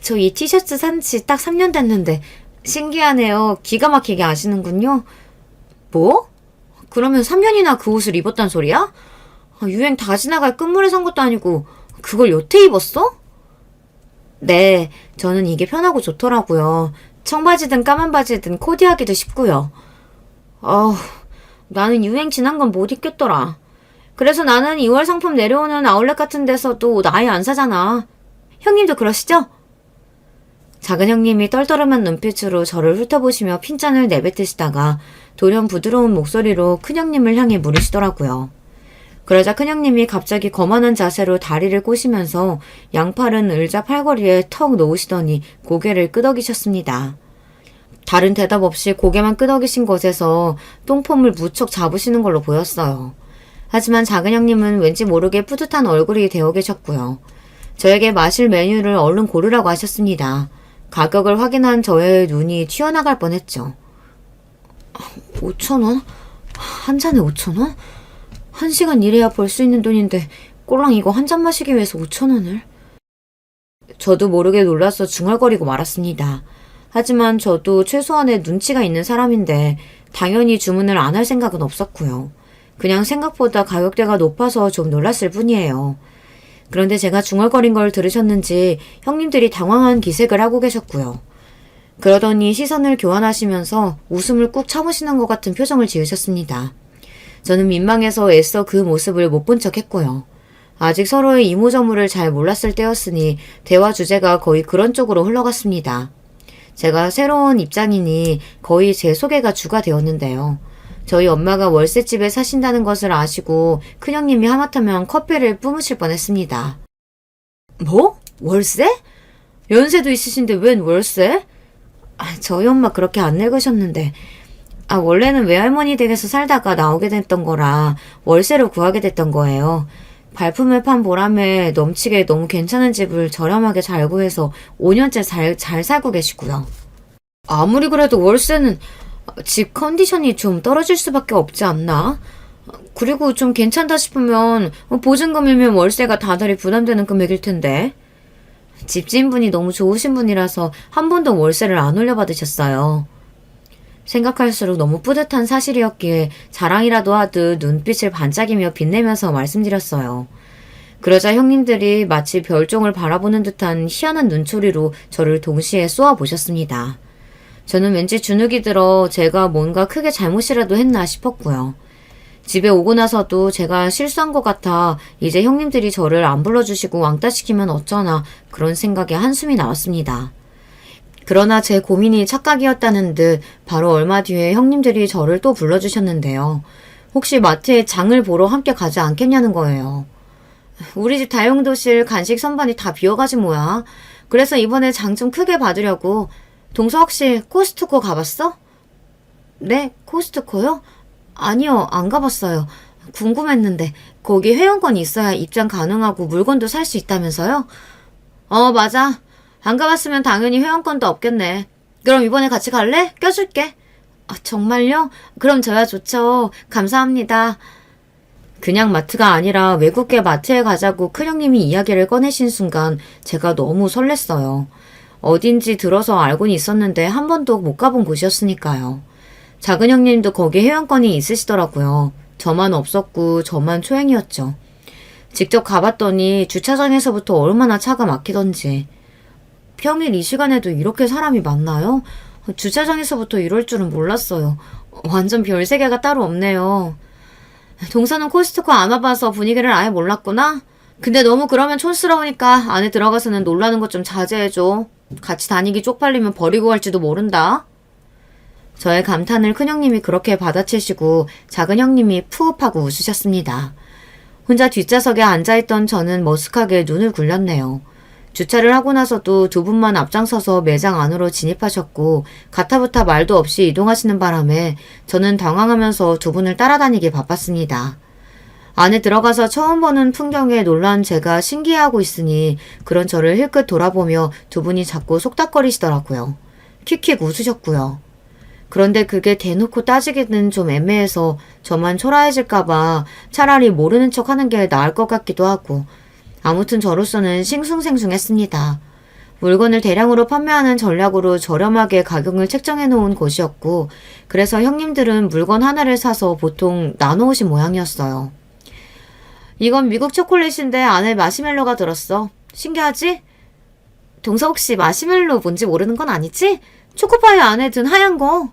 저 이 티셔츠 산 지 딱 3년 됐는데 신기하네요. 기가 막히게 아시는군요. 뭐? 그러면 3년이나 그 옷을 입었단 소리야? 유행 다 지나갈 끝물에 산 것도 아니고 그걸 여태 입었어? 네, 저는 이게 편하고 좋더라고요. 청바지든 까만 바지든 코디하기도 쉽고요. 나는 유행 지난 건 못 입겠더라. 그래서 나는 2월 상품 내려오는 아울렛 같은 데서도 옷 아예 안 사잖아. 형님도 그러시죠? 작은 형님이 떨떠름한 눈빛으로 저를 훑어보시며 핀잔을 내뱉으시다가 돌연 부드러운 목소리로 큰형님을 향해 물으시더라고요. 그러자 큰형님이 갑자기 거만한 자세로 다리를 꼬시면서 양팔은 의자 팔걸이에 턱 놓으시더니 고개를 끄덕이셨습니다. 다른 대답 없이 고개만 끄덕이신 것에서 똥폼을 무척 잡으시는 걸로 보였어요. 하지만 작은 형님은 왠지 모르게 뿌듯한 얼굴이 되어 계셨고요. 저에게 마실 메뉴를 얼른 고르라고 하셨습니다. 가격을 확인한 저의 눈이 튀어나갈 뻔했죠. 5,000원? 한 잔에 5,000원? 1시간 일해야 벌 수 있는 돈인데 꼴랑 이거 한 잔 마시기 위해서 5,000원을? 저도 모르게 놀라서 중얼거리고 말았습니다. 하지만 저도 최소한의 눈치가 있는 사람인데 당연히 주문을 안 할 생각은 없었고요. 그냥 생각보다 가격대가 높아서 좀 놀랐을 뿐이에요. 그런데 제가 중얼거린 걸 들으셨는지 형님들이 당황한 기색을 하고 계셨고요. 그러더니 시선을 교환하시면서 웃음을 꾹 참으시는 것 같은 표정을 지으셨습니다. 저는 민망해서 애써 그 모습을 못 본 척 했고요. 아직 서로의 이모저모를 잘 몰랐을 때였으니 대화 주제가 거의 그런 쪽으로 흘러갔습니다. 제가 새로운 입장이니 거의 제 소개가 주가 되었는데요. 저희 엄마가 월세집에 사신다는 것을 아시고 큰형님이 하마터면 커피를 뿜으실 뻔했습니다. 뭐? 월세? 연세도 있으신데 웬 월세? 저희 엄마 그렇게 안 늙으셨는데 원래는 외할머니 댁에서 살다가 나오게 됐던 거라 월세로 구하게 됐던 거예요. 발품을 판 보람에 넘치게 너무 괜찮은 집을 저렴하게 잘 구해서 5년째 잘 살고 계시고요. 아무리 그래도 월세는 집 컨디션이 좀 떨어질 수밖에 없지 않나? 그리고 좀 괜찮다 싶으면 보증금이면 월세가 다달이 부담되는 금액일 텐데. 집주인분이 너무 좋으신 분이라서 한 번도 월세를 안 올려받으셨어요. 생각할수록 너무 뿌듯한 사실이었기에 자랑이라도 하듯 눈빛을 반짝이며 빛내면서 말씀드렸어요. 그러자 형님들이 마치 별종을 바라보는 듯한 희한한 눈초리로 저를 동시에 쏘아보셨습니다. 저는 왠지 주눅이 들어 제가 뭔가 크게 잘못이라도 했나 싶었고요. 집에 오고 나서도 제가 실수한 것 같아 이제 형님들이 저를 안 불러주시고 왕따시키면 어쩌나 그런 생각에 한숨이 나왔습니다. 그러나 제 고민이 착각이었다는 듯 바로 얼마 뒤에 형님들이 저를 또 불러주셨는데요. 혹시 마트에 장을 보러 함께 가지 않겠냐는 거예요. 우리 집 다용도실 간식 선반이 다 비어가지 뭐야. 그래서 이번에 장 좀 크게 받으려고. 동서 혹시 코스트코 가봤어? 네? 코스트코요? 아니요, 안 가봤어요. 궁금했는데 거기 회원권이 있어야 입장 가능하고 물건도 살 수 있다면서요? 맞아. 안 가봤으면 당연히 회원권도 없겠네. 그럼 이번에 같이 갈래? 껴줄게. 정말요? 그럼 저야 좋죠. 감사합니다. 그냥 마트가 아니라 외국계 마트에 가자고 큰형님이 이야기를 꺼내신 순간 제가 너무 설렜어요. 어딘지 들어서 알고는 있었는데 한 번도 못 가본 곳이었으니까요. 작은 형님도 거기 회원권이 있으시더라고요. 저만 없었고 저만 초행이었죠. 직접 가봤더니 주차장에서부터 얼마나 차가 막히던지. 평일 이 시간에도 이렇게 사람이 많나요? 주차장에서부터 이럴 줄은 몰랐어요. 완전 별세계가 따로 없네요. 동서는 코스트코 안 와봐서 분위기를 아예 몰랐구나? 근데 너무 그러면 촌스러우니까 안에 들어가서는 놀라는 것 좀 자제해줘. 같이 다니기 쪽팔리면 버리고 갈지도 모른다. 저의 감탄을 큰형님이 그렇게 받아채시고 작은 형님이 푸흡하고 웃으셨습니다. 혼자 뒷좌석에 앉아있던 저는 머쓱하게 눈을 굴렸네요. 주차를 하고 나서도 두 분만 앞장서서 매장 안으로 진입하셨고 가타부타 말도 없이 이동하시는 바람에 저는 당황하면서 두 분을 따라다니기 바빴습니다. 안에 들어가서 처음 보는 풍경에 놀란 제가 신기해하고 있으니 그런 저를 힐끗 돌아보며 두 분이 자꾸 속닥거리시더라고요. 킥킥 웃으셨고요. 그런데 그게 대놓고 따지기는 좀 애매해서 저만 초라해질까봐 차라리 모르는 척 하는 게 나을 것 같기도 하고 아무튼 저로서는 싱숭생숭했습니다. 물건을 대량으로 판매하는 전략으로 저렴하게 가격을 책정해 놓은 곳이었고 그래서 형님들은 물건 하나를 사서 보통 나눠오신 모양이었어요. 이건 미국 초콜릿인데 안에 마시멜로가 들었어. 신기하지? 동서 혹시 마시멜로 뭔지 모르는 건 아니지? 초코파이 안에 든 하얀 거.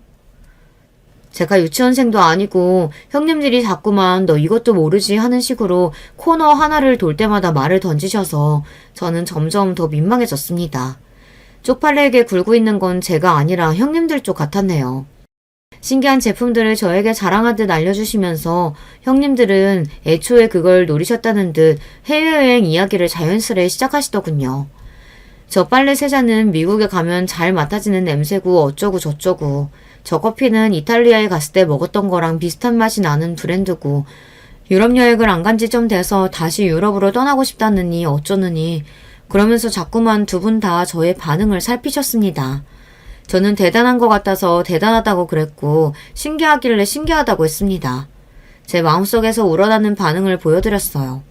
제가 유치원생도 아니고 형님들이 자꾸만 너 이것도 모르지 하는 식으로 코너 하나를 돌 때마다 말을 던지셔서 저는 점점 더 민망해졌습니다. 쪽팔리게 굴고 있는 건 제가 아니라 형님들 쪽 같았네요. 신기한 제품들을 저에게 자랑하듯 알려주시면서 형님들은 애초에 그걸 노리셨다는 듯 해외여행 이야기를 자연스레 시작하시더군요. 저 빨래 세자는 미국에 가면 잘 맡아지는 냄새고 어쩌고 저쩌고 저 커피는 이탈리아에 갔을 때 먹었던 거랑 비슷한 맛이 나는 브랜드고 유럽 여행을 안 간 지 좀 돼서 다시 유럽으로 떠나고 싶다느니 어쩌느니 그러면서 자꾸만 두 분 다 저의 반응을 살피셨습니다. 저는 대단한 것 같아서 대단하다고 그랬고 신기하길래 신기하다고 했습니다. 제 마음속에서 우러나는 반응을 보여드렸어요.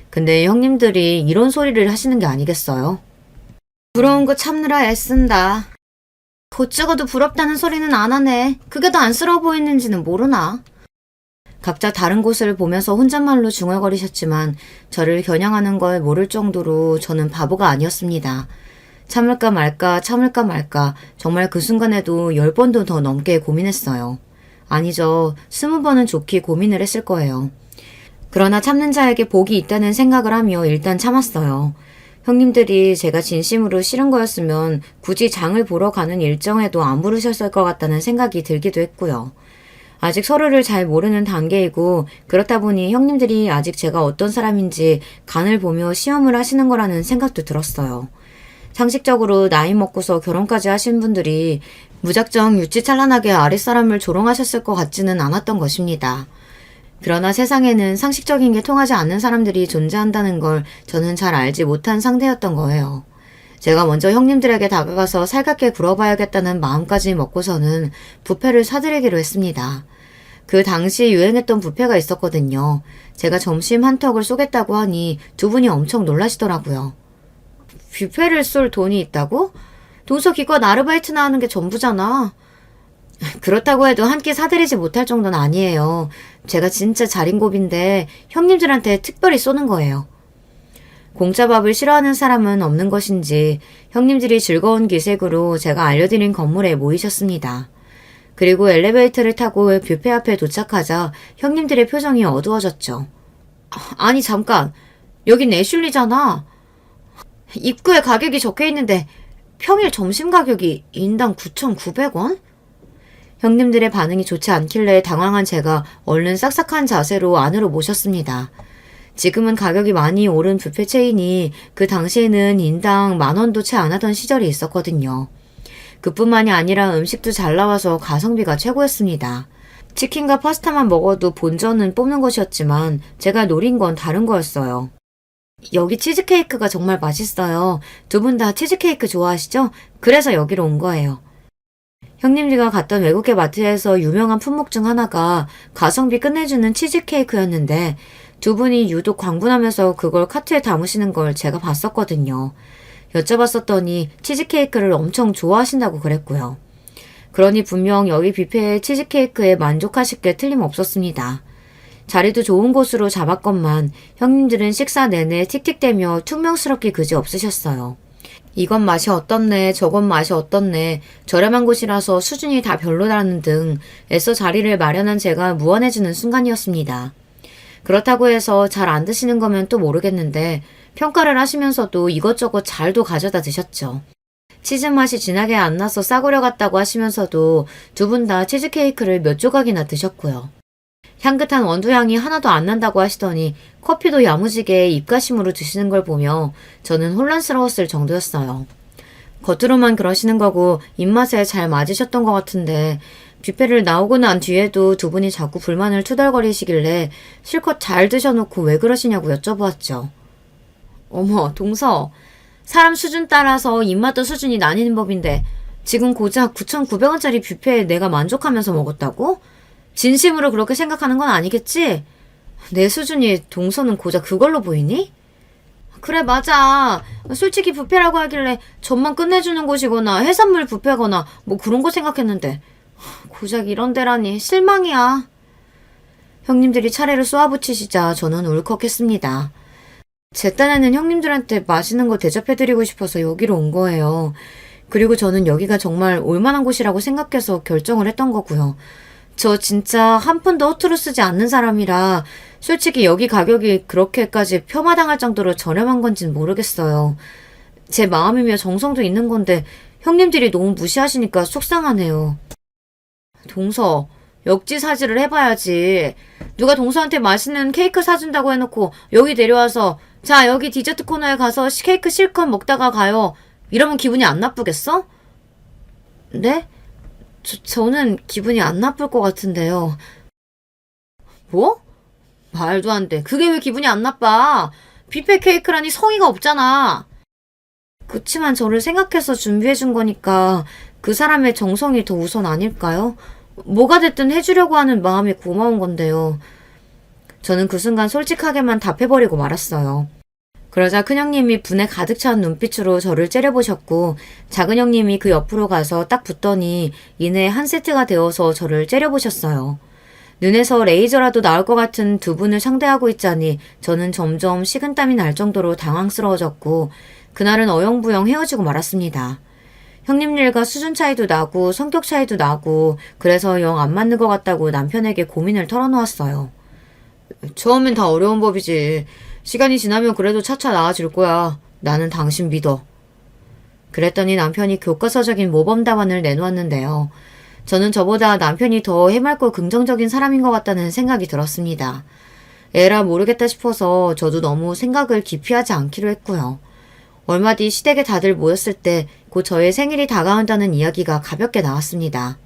근데 형님들이 이런 소리를 하시는 게 아니겠어요? 부러운 거 참느라 애쓴다. 곧 죽어도 부럽다는 소리는 안 하네. 그게 더 안쓰러워 보이는지는 모르나? 각자 다른 곳을 보면서 혼잣말로 중얼거리셨지만 저를 겨냥하는 걸 모를 정도로 저는 바보가 아니었습니다. 참을까 말까 참을까 말까 정말 그 순간에도 10번도 더 넘게 고민했어요. 아니죠. 20번은 좋게 고민을 했을 거예요. 그러나 참는 자에게 복이 있다는 생각을 하며 일단 참았어요. 형님들이 제가 진심으로 싫은 거였으면 굳이 장을 보러 가는 일정에도 안 부르셨을 것 같다는 생각이 들기도 했고요. 아직 서로를 잘 모르는 단계이고 그렇다 보니 형님들이 아직 제가 어떤 사람인지 간을 보며 시험을 하시는 거라는 생각도 들었어요. 상식적으로 나이 먹고서 결혼까지 하신 분들이 무작정 유치찬란하게 아랫사람을 조롱하셨을 것 같지는 않았던 것입니다. 그러나 세상에는 상식적인 게 통하지 않는 사람들이 존재한다는 걸 저는 잘 알지 못한 상태였던 거예요. 제가 먼저 형님들에게 다가가서 살갑게 굴어봐야겠다는 마음까지 먹고서는 뷔페를 사드리기로 했습니다. 그 당시 유행했던 뷔페가 있었거든요. 제가 점심 한턱을 쏘겠다고 하니 두 분이 엄청 놀라시더라고요. 뷔페를 쏠 돈이 있다고? 동서 기껏 아르바이트나 하는 게 전부잖아. 그렇다고 해도 한 끼 사드리지 못할 정도는 아니에요. 제가 진짜 자린고비인데 형님들한테 특별히 쏘는 거예요. 공짜 밥을 싫어하는 사람은 없는 것인지 형님들이 즐거운 기색으로 제가 알려드린 건물에 모이셨습니다. 그리고 엘리베이터를 타고 뷔페 앞에 도착하자 형님들의 표정이 어두워졌죠. 아니 잠깐, 여긴 애슐리잖아. 입구에 가격이 적혀있는데 평일 점심 가격이 인당 9,900원? 형님들의 반응이 좋지 않길래 당황한 제가 얼른 싹싹한 자세로 안으로 모셨습니다. 지금은 가격이 많이 오른 뷔페 체인이 그 당시에는 인당 10,000원도 채 안 하던 시절이 있었거든요. 그뿐만이 아니라 음식도 잘 나와서 가성비가 최고였습니다. 치킨과 파스타만 먹어도 본전은 뽑는 것이었지만 제가 노린 건 다른 거였어요. 여기 치즈케이크가 정말 맛있어요. 두 분 다 치즈케이크 좋아하시죠? 그래서 여기로 온 거예요. 형님들과 갔던 외국계 마트에서 유명한 품목 중 하나가 가성비 끝내주는 치즈케이크였는데 두 분이 유독 광분하면서 그걸 카트에 담으시는 걸 제가 봤었거든요. 여쭤봤었더니 치즈케이크를 엄청 좋아하신다고 그랬고요. 그러니 분명 여기 뷔페의 치즈케이크에 만족하실 게 틀림없었습니다. 자리도 좋은 곳으로 잡았건만 형님들은 식사 내내 틱틱대며 퉁명스럽게 그지없으셨어요. 이건 맛이 어떻네, 저건 맛이 어떻네, 저렴한 곳이라서 수준이 다 별로라는 등 애써 자리를 마련한 제가 무안해지는 순간이었습니다. 그렇다고 해서 잘 안 드시는 거면 또 모르겠는데 평가를 하시면서도 이것저것 잘도 가져다 드셨죠. 치즈 맛이 진하게 안 나서 싸구려 같다고 하시면서도 두 분 다 치즈케이크를 몇 조각이나 드셨고요. 향긋한 원두향이 하나도 안 난다고 하시더니 커피도 야무지게 입가심으로 드시는 걸 보며 저는 혼란스러웠을 정도였어요. 겉으로만 그러시는 거고 입맛에 잘 맞으셨던 것 같은데 뷔페를 나오고 난 뒤에도 두 분이 자꾸 불만을 투덜거리시길래 실컷 잘 드셔놓고 왜 그러시냐고 여쭤보았죠. 어머, 동서. 사람 수준 따라서 입맛도 수준이 나뉘는 법인데 지금 고작 9,900원짜리 뷔페에 내가 만족하면서 먹었다고? 진심으로 그렇게 생각하는 건 아니겠지? 내 수준이 동서는 고작 그걸로 보이니? 그래, 맞아. 솔직히 뷔페라고 하길래 전만 끝내주는 곳이거나 해산물 뷔페거나 뭐 그런 거 생각했는데 고작 이런 데라니 실망이야. 형님들이 차례를 쏘아붙이시자 저는 울컥했습니다. 제 딴에는 형님들한테 맛있는 거 대접해드리고 싶어서 여기로 온 거예요. 그리고 저는 여기가 정말 올만한 곳이라고 생각해서 결정을 했던 거고요. 저 진짜 한 푼도 허투루 쓰지 않는 사람이라 솔직히 여기 가격이 그렇게까지 폄하당할 정도로 저렴한 건진 모르겠어요. 제 마음이며 정성도 있는 건데 형님들이 너무 무시하시니까 속상하네요. 동서, 역지사지를 해봐야지. 누가 동서한테 맛있는 케이크 사준다고 해놓고 여기 내려와서 자, 여기 디저트 코너에 가서 케이크 실컷 먹다가 가요. 이러면 기분이 안 나쁘겠어? 네? 저는 기분이 안 나쁠 것 같은데요. 뭐? 말도 안 돼. 그게 왜 기분이 안 나빠? 뷔페 케이크라니 성의가 없잖아. 그치만 저를 생각해서 준비해준 거니까 그 사람의 정성이 더 우선 아닐까요? 뭐가 됐든 해주려고 하는 마음이 고마운 건데요. 저는 그 순간 솔직하게만 답해버리고 말았어요. 그러자 큰형님이 분에 가득 찬 눈빛으로 저를 째려보셨고 작은형님이 그 옆으로 가서 딱 붙더니 이내 한 세트가 되어서 저를 째려보셨어요. 눈에서 레이저라도 나올 것 같은 두 분을 상대하고 있자니 저는 점점 식은땀이 날 정도로 당황스러워졌고 그날은 어영부영 헤어지고 말았습니다. 형님 일과 수준 차이도 나고 성격 차이도 나고 그래서 영 안 맞는 것 같다고 남편에게 고민을 털어놓았어요. 처음엔 다 어려운 법이지. 시간이 지나면 그래도 차차 나아질 거야. 나는 당신 믿어. 그랬더니 남편이 교과서적인 모범 답안을 내놓았는데요. 저는 저보다 남편이 더 해맑고 긍정적인 사람인 것 같다는 생각이 들었습니다. 에라 모르겠다 싶어서 저도 너무 생각을 깊이 하지 않기로 했고요. 얼마 뒤 시댁에 다들 모였을 때 곧 저의 생일이 다가온다는 이야기가 가볍게 나왔습니다.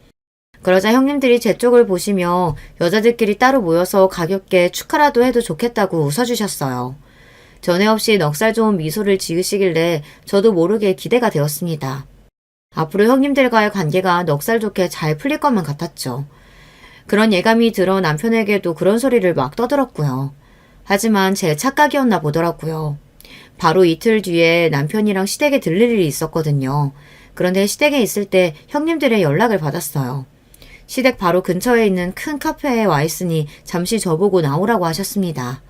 그러자 형님들이 제 쪽을 보시며 여자들끼리 따로 모여서 가볍게 축하라도 해도 좋겠다고 웃어주셨어요. 전에 없이 넉살 좋은 미소를 지으시길래 저도 모르게 기대가 되었습니다. 앞으로 형님들과의 관계가 넉살 좋게 잘 풀릴 것만 같았죠. 그런 예감이 들어 남편에게도 그런 소리를 막 떠들었고요. 하지만 제 착각이었나 보더라고요. 바로 이틀 뒤에 남편이랑 시댁에 들릴 일이 있었거든요. 그런데 시댁에 있을 때 형님들의 연락을 받았어요. 시댁 바로 근처에 있는 큰 카페에 와 있으니 잠시 저보고 나오라고 하셨습니다.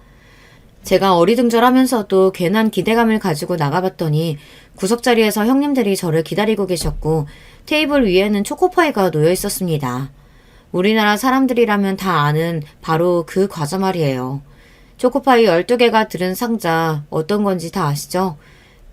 제가 어리둥절하면서도 괜한 기대감을 가지고 나가봤더니 구석자리에서 형님들이 저를 기다리고 계셨고 테이블 위에는 초코파이가 놓여 있었습니다. 우리나라 사람들이라면 다 아는 바로 그 과자 말이에요. 초코파이 12개가 들은 상자 어떤 건지 다 아시죠?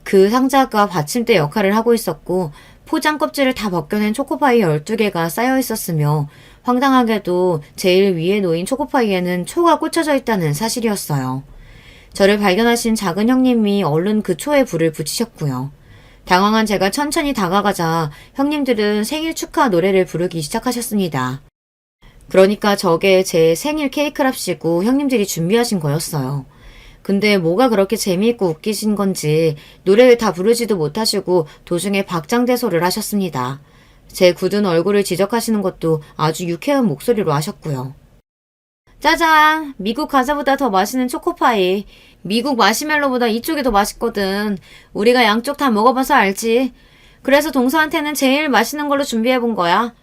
그 상자가 받침대 역할을 하고 있었고 포장 껍질을 다 벗겨낸 초코파이 12개가 쌓여 있었으며 황당하게도 제일 위에 놓인 초코파이에는 초가 꽂혀져 있다는 사실이었어요. 저를 발견하신 작은 형님이 얼른 그 초에 불을 붙이셨고요. 당황한 제가 천천히 다가가자 형님들은 생일 축하 노래를 부르기 시작하셨습니다. 그러니까 저게 제 생일 케이크랍시고 형님들이 준비하신 거였어요. 근데 뭐가 그렇게 재미있고 웃기신 건지 노래를 다 부르지도 못하시고 도중에 박장대소를 하셨습니다. 제 굳은 얼굴을 지적하시는 것도 아주 유쾌한 목소리로 하셨고요. 짜잔! 미국 과자보다 더 맛있는 초코파이. 미국 마시멜로보다 이쪽이 더 맛있거든. 우리가 양쪽 다 먹어봐서 알지. 그래서 동서한테는 제일 맛있는 걸로 준비해본 거야.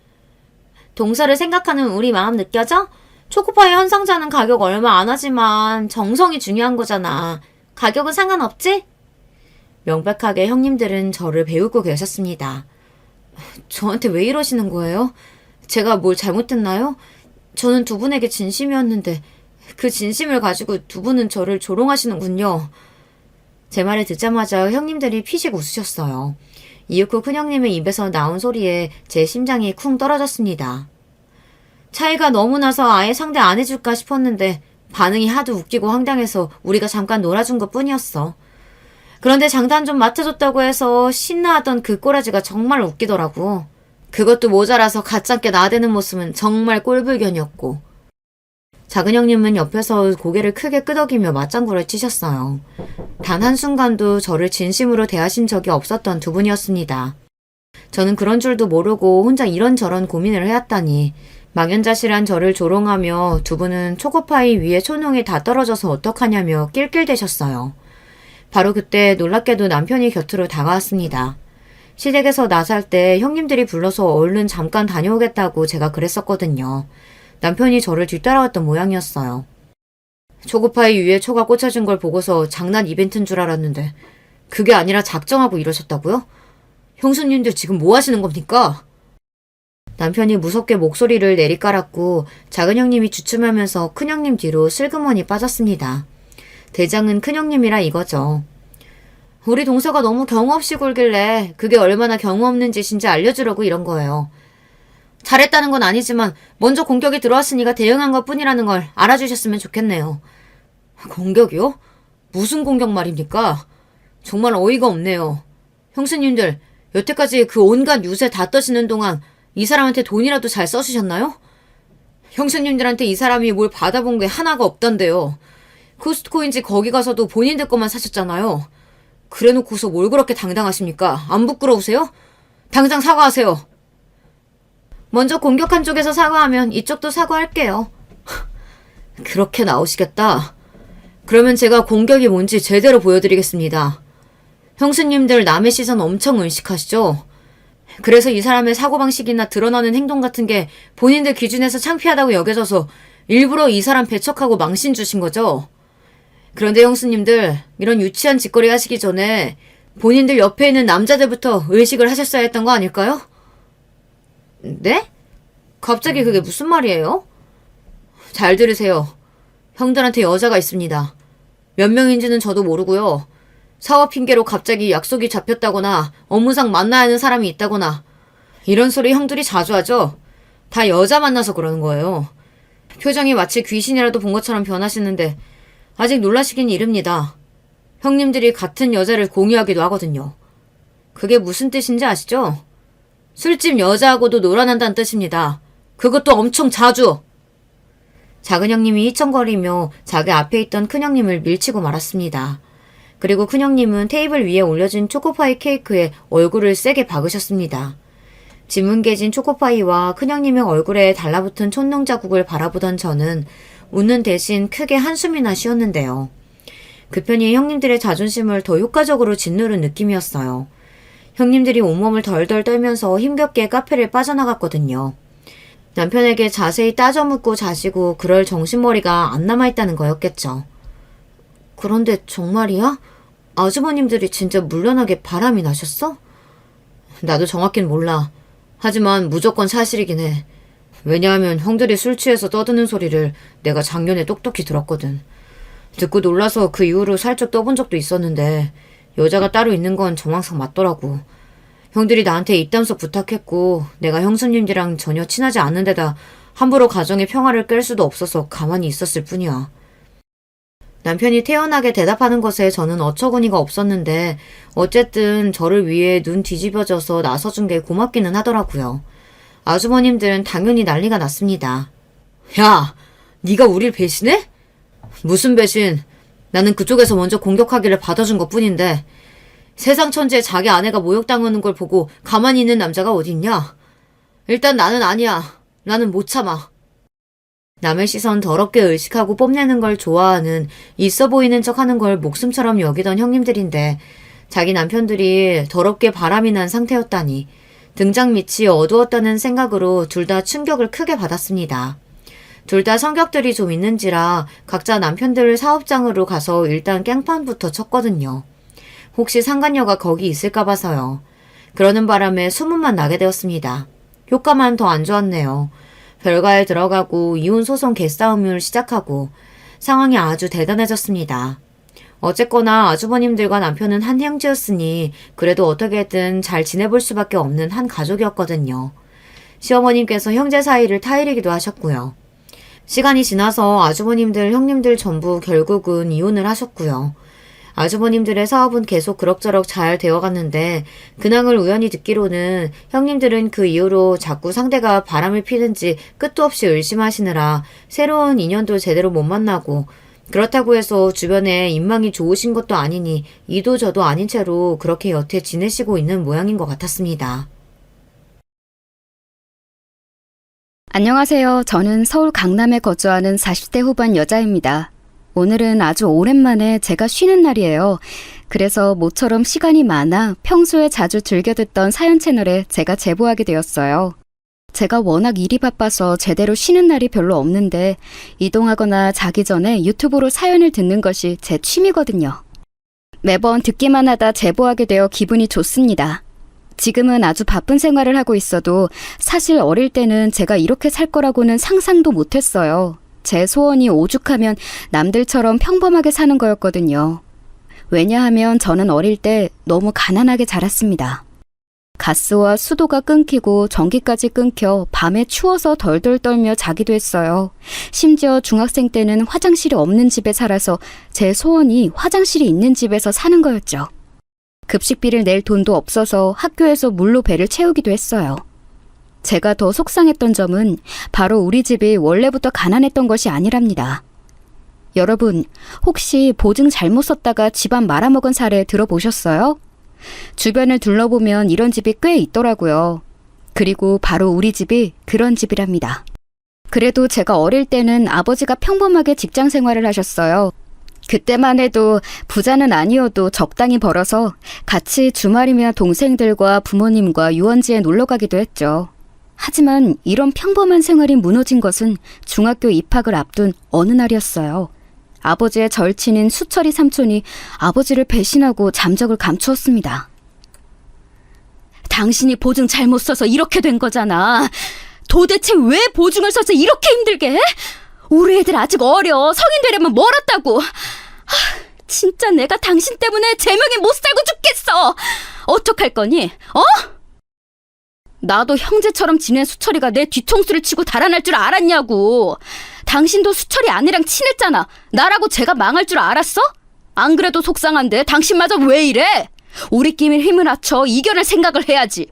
동서를 생각하는 우리 마음 느껴져? 초코파이 한 상자는 가격 얼마 안 하지만 정성이 중요한 거잖아. 가격은 상관없지? 명백하게 형님들은 저를 배우고 계셨습니다. 저한테 왜 이러시는 거예요? 제가 뭘 잘못했나요? 저는 두 분에게 진심이었는데 그 진심을 가지고 두 분은 저를 조롱하시는군요. 제 말을 듣자마자 형님들이 피식 웃으셨어요. 이윽고 큰형님의 입에서 나온 소리에 제 심장이 쿵 떨어졌습니다. 차이가 너무 나서 아예 상대 안 해줄까 싶었는데 반응이 하도 웃기고 황당해서 우리가 잠깐 놀아준 것 뿐이었어. 그런데 장단 좀 맞춰줬다고 해서 신나하던 그 꼬라지가 정말 웃기더라고. 그것도 모자라서 가짜게 나대는 모습은 정말 꼴불견이었고. 작은 형님은 옆에서 고개를 크게 끄덕이며 맞장구를 치셨어요. 단 한순간도 저를 진심으로 대하신 적이 없었던 두 분이었습니다. 저는 그런 줄도 모르고 혼자 이런저런 고민을 해왔다니 망연자실한 저를 조롱하며 두 분은 초코파이 위에 초농이 다 떨어져서 어떡하냐며 낄낄대셨어요. 바로 그때 놀랍게도 남편이 곁으로 다가왔습니다. 시댁에서 나살 때 형님들이 불러서 얼른 잠깐 다녀오겠다고 제가 그랬었거든요. 남편이 저를 뒤따라왔던 모양이었어요. 초코파이 위에 초가 꽂혀진 걸 보고서 장난 이벤트인 줄 알았는데 그게 아니라 작정하고 이러셨다고요? 형수님들 지금 뭐 하시는 겁니까? 남편이 무섭게 목소리를 내리깔았고 작은 형님이 주춤하면서 큰형님 뒤로 슬그머니 빠졌습니다. 대장은 큰형님이라 이거죠. 우리 동서가 너무 경우 없이 굴길래 그게 얼마나 경우 없는 짓인지 알려주려고 이런 거예요. 잘했다는 건 아니지만 먼저 공격이 들어왔으니까 대응한 것 뿐이라는 걸 알아주셨으면 좋겠네요. 공격이요? 무슨 공격 말입니까? 정말 어이가 없네요. 형수님들, 여태까지 그 온갖 유세 다 떠시는 동안 이 사람한테 돈이라도 잘 써주셨나요? 형수님들한테 이 사람이 뭘 받아본 게 하나가 없던데요. 코스트코인지 거기 가서도 본인들 것만 사셨잖아요. 그래놓고서 뭘 그렇게 당당하십니까? 안 부끄러우세요? 당장 사과하세요. 먼저 공격한 쪽에서 사과하면 이쪽도 사과할게요. 그렇게 나오시겠다. 그러면 제가 공격이 뭔지 제대로 보여드리겠습니다. 형수님들 남의 시선 엄청 의식하시죠? 그래서 이 사람의 사고방식이나 드러나는 행동 같은 게 본인들 기준에서 창피하다고 여겨져서 일부러 이 사람 배척하고 망신 주신 거죠? 그런데 형수님들, 이런 유치한 짓거리 하시기 전에 본인들 옆에 있는 남자들부터 의식을 하셨어야 했던 거 아닐까요? 네? 갑자기 그게 무슨 말이에요? 잘 들으세요. 형들한테 여자가 있습니다. 몇 명인지는 저도 모르고요. 사업 핑계로 갑자기 약속이 잡혔다거나 업무상 만나야 하는 사람이 있다거나 이런 소리 형들이 자주 하죠. 다 여자 만나서 그러는 거예요. 표정이 마치 귀신이라도 본 것처럼 변하시는데 아직 놀라시긴 이릅니다. 형님들이 같은 여자를 공유하기도 하거든요. 그게 무슨 뜻인지 아시죠? 술집 여자하고도 놀아난다는 뜻입니다. 그것도 엄청 자주. 작은 형님이 희청거리며 자기 앞에 있던 큰 형님을 밀치고 말았습니다. 그리고 큰 형님은 테이블 위에 올려진 초코파이 케이크에 얼굴을 세게 박으셨습니다. 지문개진 초코파이와 큰 형님의 얼굴에 달라붙은 촛농 자국을 바라보던 저는 웃는 대신 크게 한숨이나 쉬었는데요. 그 편이 형님들의 자존심을 더 효과적으로 짓누른 느낌이었어요. 형님들이 온몸을 덜덜 떨면서 힘겹게 카페를 빠져나갔거든요. 남편에게 자세히 따져 묻고 자시고 그럴 정신머리가 안 남아있다는 거였겠죠. 그런데 정말이야? 아주버님들이 진짜 물러나게 바람이 나셨어? 나도 정확히는 몰라. 하지만 무조건 사실이긴 해. 왜냐하면 형들이 술 취해서 떠드는 소리를 내가 작년에 똑똑히 들었거든. 듣고 놀라서 그 이후로 살짝 떠본 적도 있었는데 여자가 따로 있는 건 정황상 맞더라고. 형들이 나한테 입담석 부탁했고 내가 형수님들이랑 전혀 친하지 않는 데다 함부로 가정의 평화를 깰 수도 없어서 가만히 있었을 뿐이야. 남편이 태연하게 대답하는 것에 저는 어처구니가 없었는데 어쨌든 저를 위해 눈 뒤집어져서 나서준 게 고맙기는 하더라고요. 아주버님들은 당연히 난리가 났습니다. 야, 네가 우릴 배신해? 무슨 배신? 나는 그쪽에서 먼저 공격하기를 받아준 것뿐인데 세상 천지에 자기 아내가 모욕당하는 걸 보고 가만히 있는 남자가 어딨냐? 일단 나는 아니야. 나는 못 참아. 남의 시선 더럽게 의식하고 뽐내는 걸 좋아하는 있어 보이는 척하는 걸 목숨처럼 여기던 형님들인데 자기 남편들이 더럽게 바람이 난 상태였다니 등장 밑이 어두웠다는 생각으로 둘 다 충격을 크게 받았습니다. 둘 다 성격들이 좀 있는지라 각자 남편들 사업장으로 가서 일단 깽판부터 쳤거든요. 혹시 상간녀가 거기 있을까 봐서요. 그러는 바람에 소문만 나게 되었습니다. 효과만 더 안 좋았네요. 별가에 들어가고 이혼 소송 개싸움을 시작하고 상황이 아주 대단해졌습니다. 어쨌거나 아주버님들과 남편은 한 형제였으니 그래도 어떻게든 잘 지내볼 수밖에 없는 한 가족이었거든요. 시어머님께서 형제 사이를 타이르기도 하셨고요. 시간이 지나서 아주버님들, 형님들 전부 결국은 이혼을 하셨고요. 아주버님들의 사업은 계속 그럭저럭 잘 되어갔는데 근황을 우연히 듣기로는 형님들은 그 이후로 자꾸 상대가 바람을 피는지 끝도 없이 의심하시느라 새로운 인연도 제대로 못 만나고 그렇다고 해서 주변에 인망이 좋으신 것도 아니니 이도 저도 아닌 채로 그렇게 여태 지내시고 있는 모양인 것 같았습니다. 안녕하세요. 저는 서울 강남에 거주하는 40대 후반 여자입니다. 오늘은 아주 오랜만에 제가 쉬는 날이에요. 그래서 모처럼 시간이 많아 평소에 자주 즐겨 듣던 사연 채널에 제가 제보하게 되었어요. 제가 워낙 일이 바빠서 제대로 쉬는 날이 별로 없는데 이동하거나 자기 전에 유튜브로 사연을 듣는 것이 제 취미거든요. 매번 듣기만 하다 제보하게 되어 기분이 좋습니다. 지금은 아주 바쁜 생활을 하고 있어도 사실 어릴 때는 제가 이렇게 살 거라고는 상상도 못했어요. 제 소원이 오죽하면 남들처럼 평범하게 사는 거였거든요. 왜냐하면 저는 어릴 때 너무 가난하게 자랐습니다. 가스와 수도가 끊기고 전기까지 끊겨 밤에 추워서 덜덜 떨며 자기도 했어요. 심지어 중학생 때는 화장실이 없는 집에 살아서 제 소원이 화장실이 있는 집에서 사는 거였죠. 급식비를 낼 돈도 없어서 학교에서 물로 배를 채우기도 했어요. 제가 더 속상했던 점은 바로 우리 집이 원래부터 가난했던 것이 아니랍니다. 여러분, 혹시 보증 잘못 썼다가 집안 말아먹은 사례 들어보셨어요? 주변을 둘러보면 이런 집이 꽤 있더라고요. 그리고 바로 우리 집이 그런 집이랍니다. 그래도 제가 어릴 때는 아버지가 평범하게 직장 생활을 하셨어요. 그때만 해도 부자는 아니어도 적당히 벌어서 같이 주말이면 동생들과 부모님과 유원지에 놀러 가기도 했죠. 하지만 이런 평범한 생활이 무너진 것은 중학교 입학을 앞둔 어느 날이었어요. 아버지의 절친인 수철이 삼촌이 아버지를 배신하고 잠적을 감추었습니다. 당신이 보증 잘못 써서 이렇게 된 거잖아. 도대체 왜 보증을 써서 이렇게 힘들게 해? 우리 애들 아직 어려. 성인 되려면 멀었다고. 진짜 내가 당신 때문에 제명에 못 살고 죽겠어. 어떡할 거니? 나도 형제처럼 지낸 수철이가 내 뒤통수를 치고 달아날 줄 알았냐고. 당신도 수철이 아내랑 친했잖아. 나라고 제가 망할 줄 알았어? 안 그래도 속상한데 당신마저 왜 이래? 우리끼리 힘을 합쳐 이겨낼 생각을 해야지.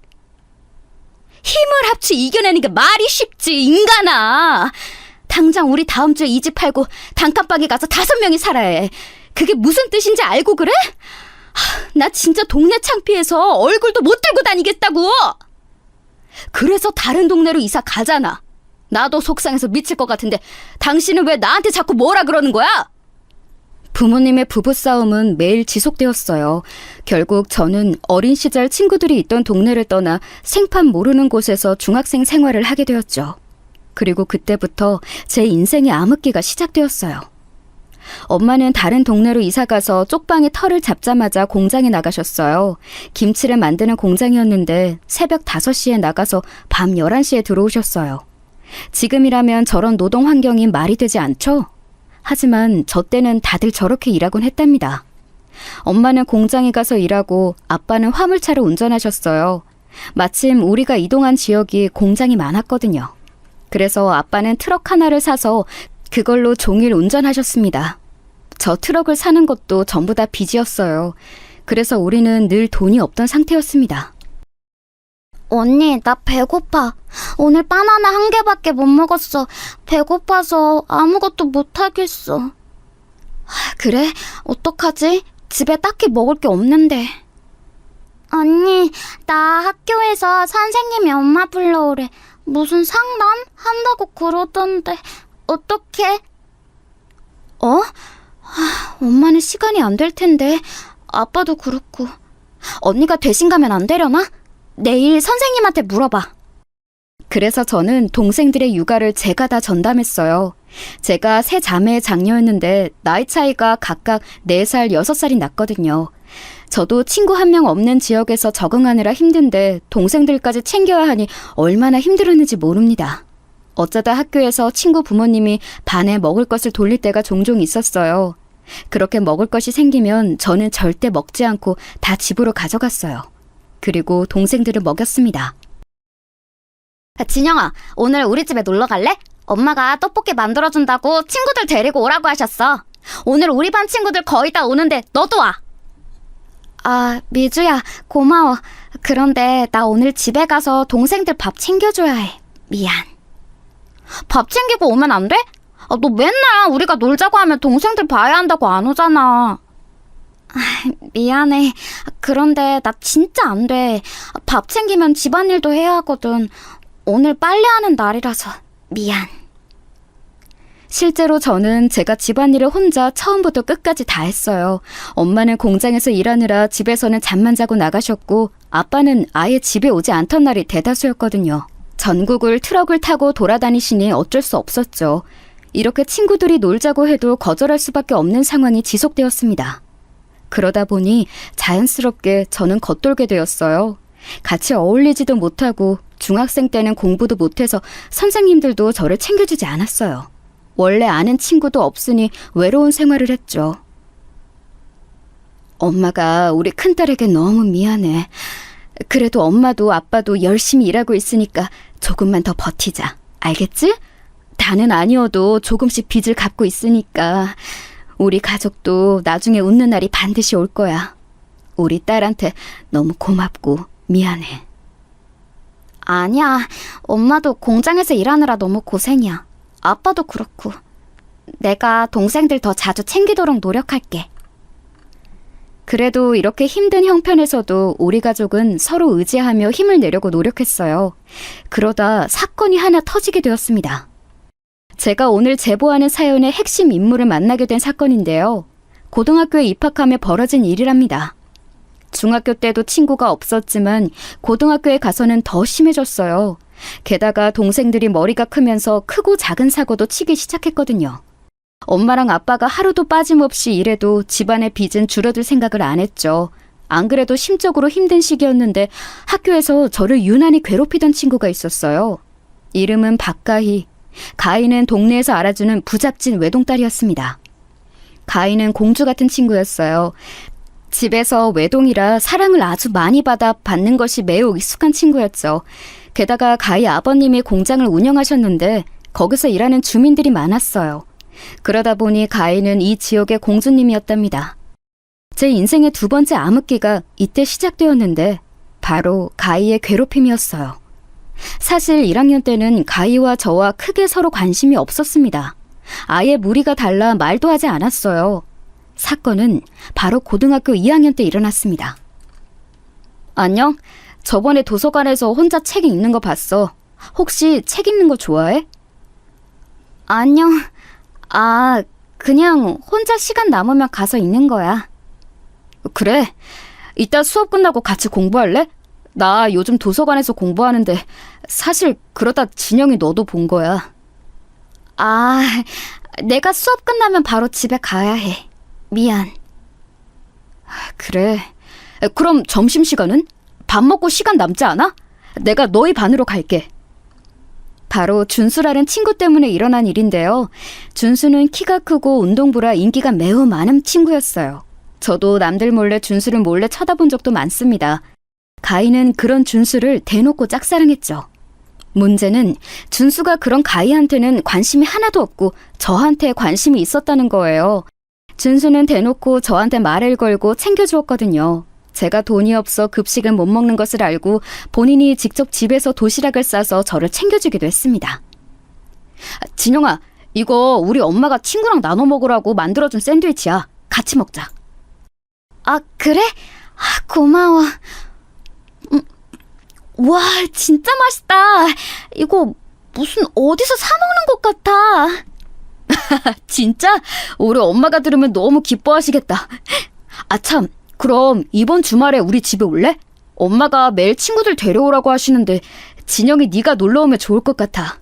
힘을 합쳐 이겨내는 게 말이 쉽지, 인간아. 당장 우리 다음 주에 이 집 팔고 단칸방에 가서 5명이 살아야 해. 그게 무슨 뜻인지 알고 그래? 나 진짜 동네 창피해서 얼굴도 못 들고 다니겠다고. 그래서 다른 동네로 이사 가잖아. 나도 속상해서 미칠 것 같은데 당신은 왜 나한테 자꾸 뭐라 그러는 거야? 부모님의 부부싸움은 매일 지속되었어요. 결국 저는 어린 시절 친구들이 있던 동네를 떠나 생판 모르는 곳에서 중학생 생활을 하게 되었죠. 그리고 그때부터 제 인생의 암흑기가 시작되었어요. 엄마는 다른 동네로 이사가서 쪽방에 털을 잡자마자 공장에 나가셨어요. 김치를 만드는 공장이었는데 새벽 5시에 나가서 밤 11시에 들어오셨어요. 지금이라면 저런 노동 환경이 말이 되지 않죠? 하지만 저 때는 다들 저렇게 일하곤 했답니다. 엄마는 공장에 가서 일하고 아빠는 화물차를 운전하셨어요. 마침 우리가 이동한 지역이 공장이 많았거든요. 그래서 아빠는 트럭 하나를 사서 그걸로 종일 운전하셨습니다. 저 트럭을 사는 것도 전부 다 빚이었어요. 그래서 우리는 늘 돈이 없던 상태였습니다. 언니, 나 배고파. 오늘 바나나 1개밖에 못 먹었어. 배고파서 아무것도 못 하겠어. 그래? 어떡하지? 집에 딱히 먹을 게 없는데. 언니, 나 학교에서 선생님이 엄마 불러오래. 무슨 상담? 한다고 그러던데. 어떡해? 엄마는 시간이 안 될 텐데. 아빠도 그렇고. 언니가 대신 가면 안 되려나? 내일 선생님한테 물어봐. 그래서 저는 동생들의 육아를 제가 다 전담했어요. 제가 세 자매의 장녀였는데 나이 차이가 각각 4살, 6살이 났거든요. 저도 친구 한 명 없는 지역에서 적응하느라 힘든데 동생들까지 챙겨야 하니 얼마나 힘들었는지 모릅니다. 어쩌다 학교에서 친구 부모님이 반에 먹을 것을 돌릴 때가 종종 있었어요. 그렇게 먹을 것이 생기면 저는 절대 먹지 않고 다 집으로 가져갔어요. 그리고 동생들을 먹였습니다. 진영아, 오늘 우리 집에 놀러 갈래? 엄마가 떡볶이 만들어준다고 친구들 데리고 오라고 하셨어. 오늘 우리 반 친구들 거의 다 오는데 너도 와. 아, 미주야, 고마워. 그런데 나 오늘 집에 가서 동생들 밥 챙겨줘야 해. 미안. 밥 챙기고 오면 안 돼? 아, 너 맨날 우리가 놀자고 하면 동생들 봐야 한다고 안 오잖아. 아, 미안해. 그런데 나 진짜 안 돼. 밥 챙기면 집안일도 해야 하거든. 오늘 빨래하는 날이라서 미안. 실제로 저는 제가 집안일을 혼자 처음부터 끝까지 다 했어요. 엄마는 공장에서 일하느라 집에서는 잠만 자고 나가셨고 아빠는 아예 집에 오지 않던 날이 대다수였거든요. 전국을 트럭을 타고 돌아다니시니 어쩔 수 없었죠. 이렇게 친구들이 놀자고 해도 거절할 수밖에 없는 상황이 지속되었습니다. 그러다 보니 자연스럽게 저는 겉돌게 되었어요. 같이 어울리지도 못하고 중학생 때는 공부도 못해서 선생님들도 저를 챙겨주지 않았어요. 원래 아는 친구도 없으니 외로운 생활을 했죠. 엄마가 우리 큰딸에게 너무 미안해. 그래도 엄마도 아빠도 열심히 일하고 있으니까 조금만 더 버티자. 알겠지? 다는 아니어도 조금씩 빚을 갚고 있으니까 우리 가족도 나중에 웃는 날이 반드시 올 거야. 우리 딸한테 너무 고맙고 미안해. 아니야. 엄마도 공장에서 일하느라 너무 고생이야. 아빠도 그렇고. 내가 동생들 더 자주 챙기도록 노력할게. 그래도 이렇게 힘든 형편에서도 우리 가족은 서로 의지하며 힘을 내려고 노력했어요. 그러다 사건이 하나 터지게 되었습니다. 제가 오늘 제보하는 사연의 핵심 인물을 만나게 된 사건인데요. 고등학교에 입학하며 벌어진 일이랍니다. 중학교 때도 친구가 없었지만 고등학교에 가서는 더 심해졌어요. 게다가 동생들이 머리가 크면서 크고 작은 사고도 치기 시작했거든요. 엄마랑 아빠가 하루도 빠짐없이 일해도 집안의 빚은 줄어들 생각을 안 했죠. 안 그래도 심적으로 힘든 시기였는데 학교에서 저를 유난히 괴롭히던 친구가 있었어요. 이름은 박가희. 가희는 동네에서 알아주는 부잣집 외동딸이었습니다. 가희는 공주 같은 친구였어요. 집에서 외동이라 사랑을 아주 많이 받는 것이 매우 익숙한 친구였죠. 게다가 가희 아버님이 공장을 운영하셨는데 거기서 일하는 주민들이 많았어요. 그러다 보니 가희는 이 지역의 공주님이었답니다. 제 인생의 2번째 암흑기가 이때 시작되었는데 바로 가희의 괴롭힘이었어요. 사실 1학년 때는 가희와 저와 크게 서로 관심이 없었습니다. 아예 무리가 달라 말도 하지 않았어요. 사건은 바로 고등학교 2학년 때 일어났습니다. 안녕? 저번에 도서관에서 혼자 책 읽는 거 봤어. 혹시 책 읽는 거 좋아해? 안녕. 아, 그냥 혼자 시간 남으면 가서 읽는 거야. 그래. 이따 수업 끝나고 같이 공부할래? 나 요즘 도서관에서 공부하는데 사실 그러다 진영이 너도 본 거야. 아, 내가 수업 끝나면 바로 집에 가야 해. 미안. 그래. 그럼 점심시간은? 밥 먹고 시간 남지 않아? 내가 너희 반으로 갈게. 바로 준수라는 친구 때문에 일어난 일인데요. 준수는 키가 크고 운동부라 인기가 매우 많은 친구였어요. 저도 남들 몰래 준수를 몰래 쳐다본 적도 많습니다. 가희는 그런 준수를 대놓고 짝사랑했죠. 문제는 준수가 그런 가희한테는 관심이 하나도 없고 저한테 관심이 있었다는 거예요. 준수는 대놓고 저한테 말을 걸고 챙겨주었거든요. 제가 돈이 없어 급식을 못 먹는 것을 알고 본인이 직접 집에서 도시락을 싸서 저를 챙겨주기도 했습니다. 진영아, 이거 우리 엄마가 친구랑 나눠 먹으라고 만들어준 샌드위치야. 같이 먹자. 아, 그래? 아, 고마워. 와, 진짜 맛있다. 이거 무슨 어디서 사 먹는 것 같아. 진짜? 우리 엄마가 들으면 너무 기뻐하시겠다. 아 참, 그럼 이번 주말에 우리 집에 올래? 엄마가 매일 친구들 데려오라고 하시는데 진영이 네가 놀러 오면 좋을 것 같아.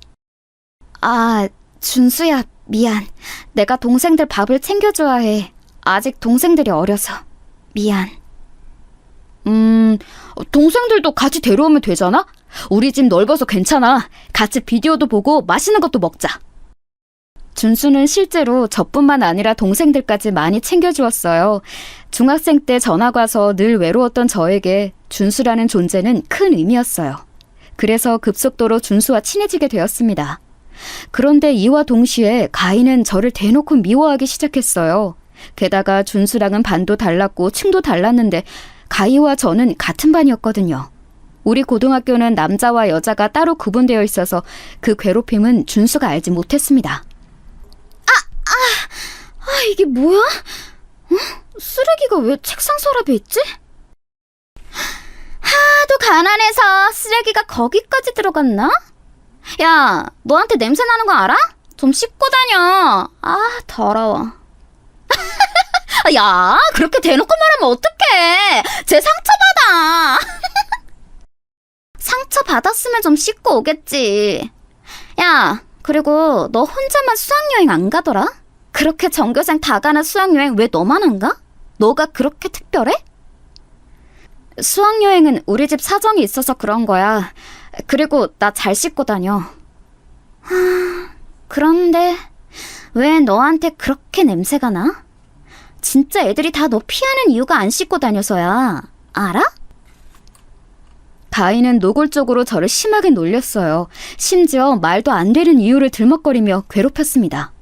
아, 준수야, 미안. 내가 동생들 밥을 챙겨줘야 해. 아직 동생들이 어려서. 미안. 동생들도 같이 데려오면 되잖아? 우리 집 넓어서 괜찮아. 같이 비디오도 보고 맛있는 것도 먹자. 준수는 실제로 저뿐만 아니라 동생들까지 많이 챙겨주었어요. 중학생 때 전학 와서 늘 외로웠던 저에게 준수라는 존재는 큰 의미였어요. 그래서 급속도로 준수와 친해지게 되었습니다. 그런데 이와 동시에 가인은 저를 대놓고 미워하기 시작했어요. 게다가 준수랑은 반도 달랐고 층도 달랐는데 가희와 저는 같은 반이었거든요. 우리 고등학교는 남자와 여자가 따로 구분되어 있어서 그 괴롭힘은 준수가 알지 못했습니다. 이게 뭐야? 쓰레기가 왜 책상 서랍에 있지? 하도 가난해서 쓰레기가 거기까지 들어갔나? 야, 너한테 냄새 나는 거 알아? 좀 씻고 다녀. 아, 더러워. 야, 그렇게 대놓고 말하면 어떡해. 쟤 상처받아. 상처 받았으면 좀 씻고 오겠지. 야, 그리고 너 혼자만 수학여행 안 가더라? 그렇게 전교생 다 가는 수학여행 왜 너만 안 가? 너가 그렇게 특별해? 수학여행은 우리 집 사정이 있어서 그런 거야. 그리고 나 잘 씻고 다녀. 그런데 왜 너한테 그렇게 냄새가 나? 진짜 애들이 다 너 피하는 이유가 안 씻고 다녀서야. 알아? 가인은 노골적으로 저를 심하게 놀렸어요. 심지어 말도 안 되는 이유를 들먹거리며 괴롭혔습니다.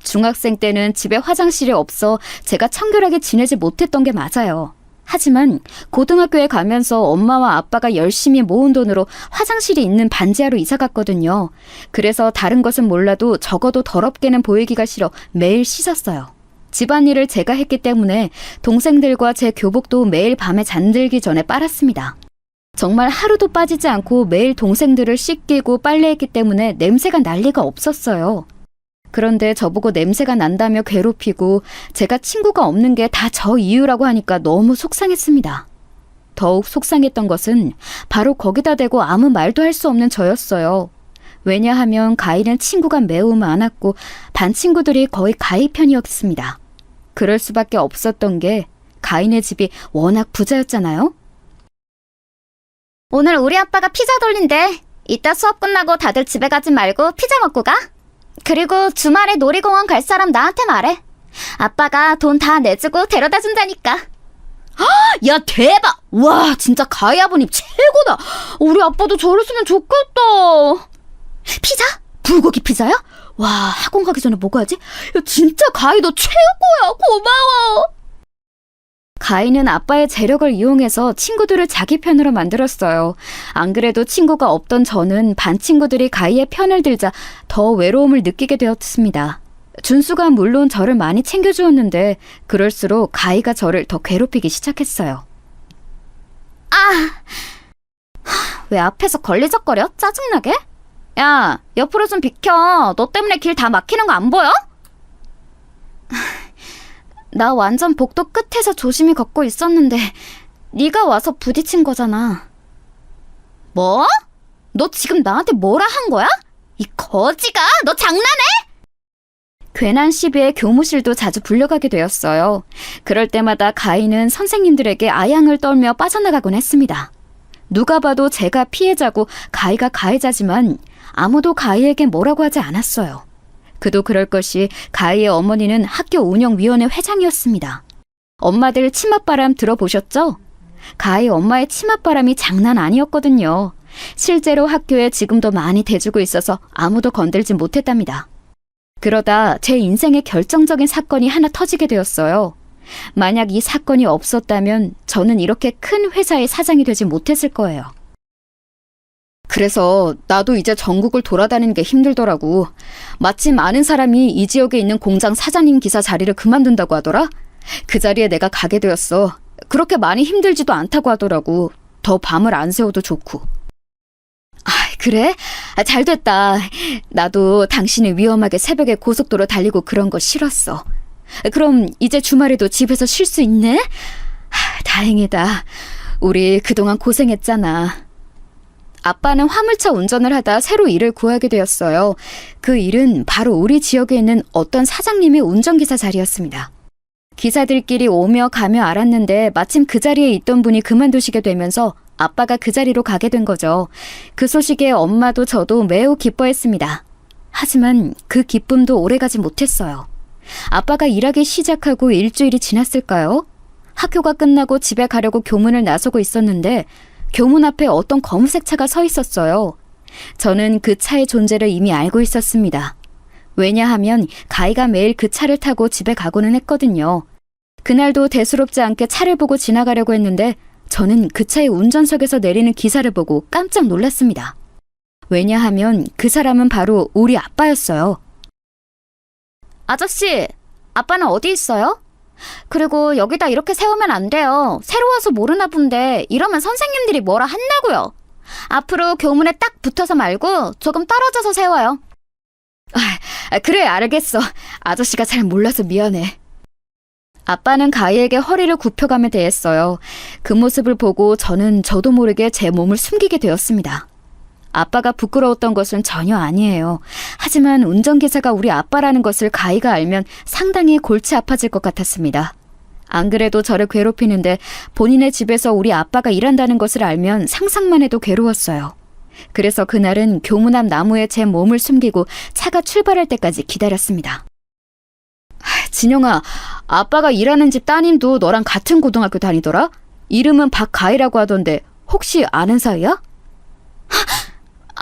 중학생 때는 집에 화장실이 없어 제가 청결하게 지내지 못했던 게 맞아요. 하지만 고등학교에 가면서 엄마와 아빠가 열심히 모은 돈으로 화장실이 있는 반지하로 이사 갔거든요. 그래서 다른 것은 몰라도 적어도 더럽게는 보이기가 싫어 매일 씻었어요. 집안일을 제가 했기 때문에 동생들과 제 교복도 매일 밤에 잠들기 전에 빨았습니다. 정말 하루도 빠지지 않고 매일 동생들을 씻기고 빨래했기 때문에 냄새가 날 리가 없었어요. 그런데 저보고 냄새가 난다며 괴롭히고 제가 친구가 없는 게 다 저 이유라고 하니까 너무 속상했습니다. 더욱 속상했던 것은 바로 거기다 대고 아무 말도 할 수 없는 저였어요. 왜냐하면 가희는 친구가 매우 많았고 반 친구들이 거의 가희 편이었습니다. 그럴 수밖에 없었던 게 가희네 집이 워낙 부자였잖아요. 오늘 우리 아빠가 피자 돌린대. 이따 수업 끝나고 다들 집에 가지 말고 피자 먹고 가. 그리고 주말에 놀이공원 갈 사람 나한테 말해. 아빠가 돈 다 내주고 데려다 준다니까. 야, 대박! 와, 진짜 가희 아버님 최고다! 우리 아빠도 저랬으면 좋겠다. 피자? 불고기 피자야? 와, 학원 가기 전에 먹어야지. 야, 진짜 가희 너 최고야. 고마워. 가희는 아빠의 재력을 이용해서 친구들을 자기 편으로 만들었어요. 안 그래도 친구가 없던 저는 반 친구들이 가희의 편을 들자 더 외로움을 느끼게 되었습니다. 준수가 물론 저를 많이 챙겨주었는데 그럴수록 가희가 저를 더 괴롭히기 시작했어요. 왜 앞에서 걸리적거려? 짜증나게? 야, 옆으로 좀 비켜. 너 때문에 길 다 막히는 거 안 보여? 나 완전 복도 끝에서 조심히 걷고 있었는데 네가 와서 부딪힌 거잖아. 뭐? 너 지금 나한테 뭐라 한 거야? 이 거지가? 너 장난해? 괜한 시비에 교무실도 자주 불려가게 되었어요. 그럴 때마다 가희는 선생님들에게 아양을 떨며 빠져나가곤 했습니다. 누가 봐도 제가 피해자고 가희가 가해자지만 아무도 가희에게 뭐라고 하지 않았어요. 그도 그럴 것이 가희의 어머니는 학교 운영위원회 회장이었습니다. 엄마들 치맛바람 들어보셨죠? 가희 엄마의 치맛바람이 장난 아니었거든요. 실제로 학교에 지금도 많이 대주고 있어서 아무도 건들지 못했답니다. 그러다 제 인생의 결정적인 사건이 하나 터지게 되었어요. 만약 이 사건이 없었다면 저는 이렇게 큰 회사의 사장이 되지 못했을 거예요. 그래서 나도 이제 전국을 돌아다니는 게 힘들더라고. 마침 아는 사람이 이 지역에 있는 공장 사장님 기사 자리를 그만둔다고 하더라. 그 자리에 내가 가게 되었어. 그렇게 많이 힘들지도 않다고 하더라고. 더 밤을 안 새워도 좋고. 그래? 잘 됐다. 나도 당신이 위험하게 새벽에 고속도로 달리고 그런 거 싫었어. 그럼 이제 주말에도 집에서 쉴 수 있네? 다행이다. 우리 그동안 고생했잖아. 아빠는 화물차 운전을 하다 새로 일을 구하게 되었어요. 그 일은 바로 우리 지역에 있는 어떤 사장님의 운전기사 자리였습니다. 기사들끼리 오며 가며 알았는데 마침 그 자리에 있던 분이 그만두시게 되면서 아빠가 그 자리로 가게 된 거죠. 그 소식에 엄마도 저도 매우 기뻐했습니다. 하지만 그 기쁨도 오래가지 못했어요. 아빠가 일하기 시작하고 일주일이 지났을까요? 학교가 끝나고 집에 가려고 교문을 나서고 있었는데 교문 앞에 어떤 검은색 차가 서 있었어요. 저는 그 차의 존재를 이미 알고 있었습니다. 왜냐하면 가희가 매일 그 차를 타고 집에 가고는 했거든요. 그날도 대수롭지 않게 차를 보고 지나가려고 했는데 저는 그 차의 운전석에서 내리는 기사를 보고 깜짝 놀랐습니다. 왜냐하면 그 사람은 바로 우리 아빠였어요. 아저씨, 아빠는 어디 있어요? 그리고 여기다 이렇게 세우면 안 돼요. 새로 와서 모르나 본데 이러면 선생님들이 뭐라 한다고요. 앞으로 교문에 딱 붙어서 말고 조금 떨어져서 세워요. 그래, 알겠어. 아저씨가 잘 몰라서 미안해. 아빠는 가희에게 허리를 굽혀가며 대했어요. 그 모습을 보고 저는 저도 모르게 제 몸을 숨기게 되었습니다. 아빠가 부끄러웠던 것은 전혀 아니에요. 하지만 운전기사가 우리 아빠라는 것을 가희가 알면 상당히 골치 아파질 것 같았습니다. 안 그래도 저를 괴롭히는데 본인의 집에서 우리 아빠가 일한다는 것을 알면 상상만 해도 괴로웠어요. 그래서 그날은 교문 앞 나무에 제 몸을 숨기고 차가 출발할 때까지 기다렸습니다. 진영아, 아빠가 일하는 집 따님도 너랑 같은 고등학교 다니더라? 이름은 박가희라고 하던데 혹시 아는 사이야?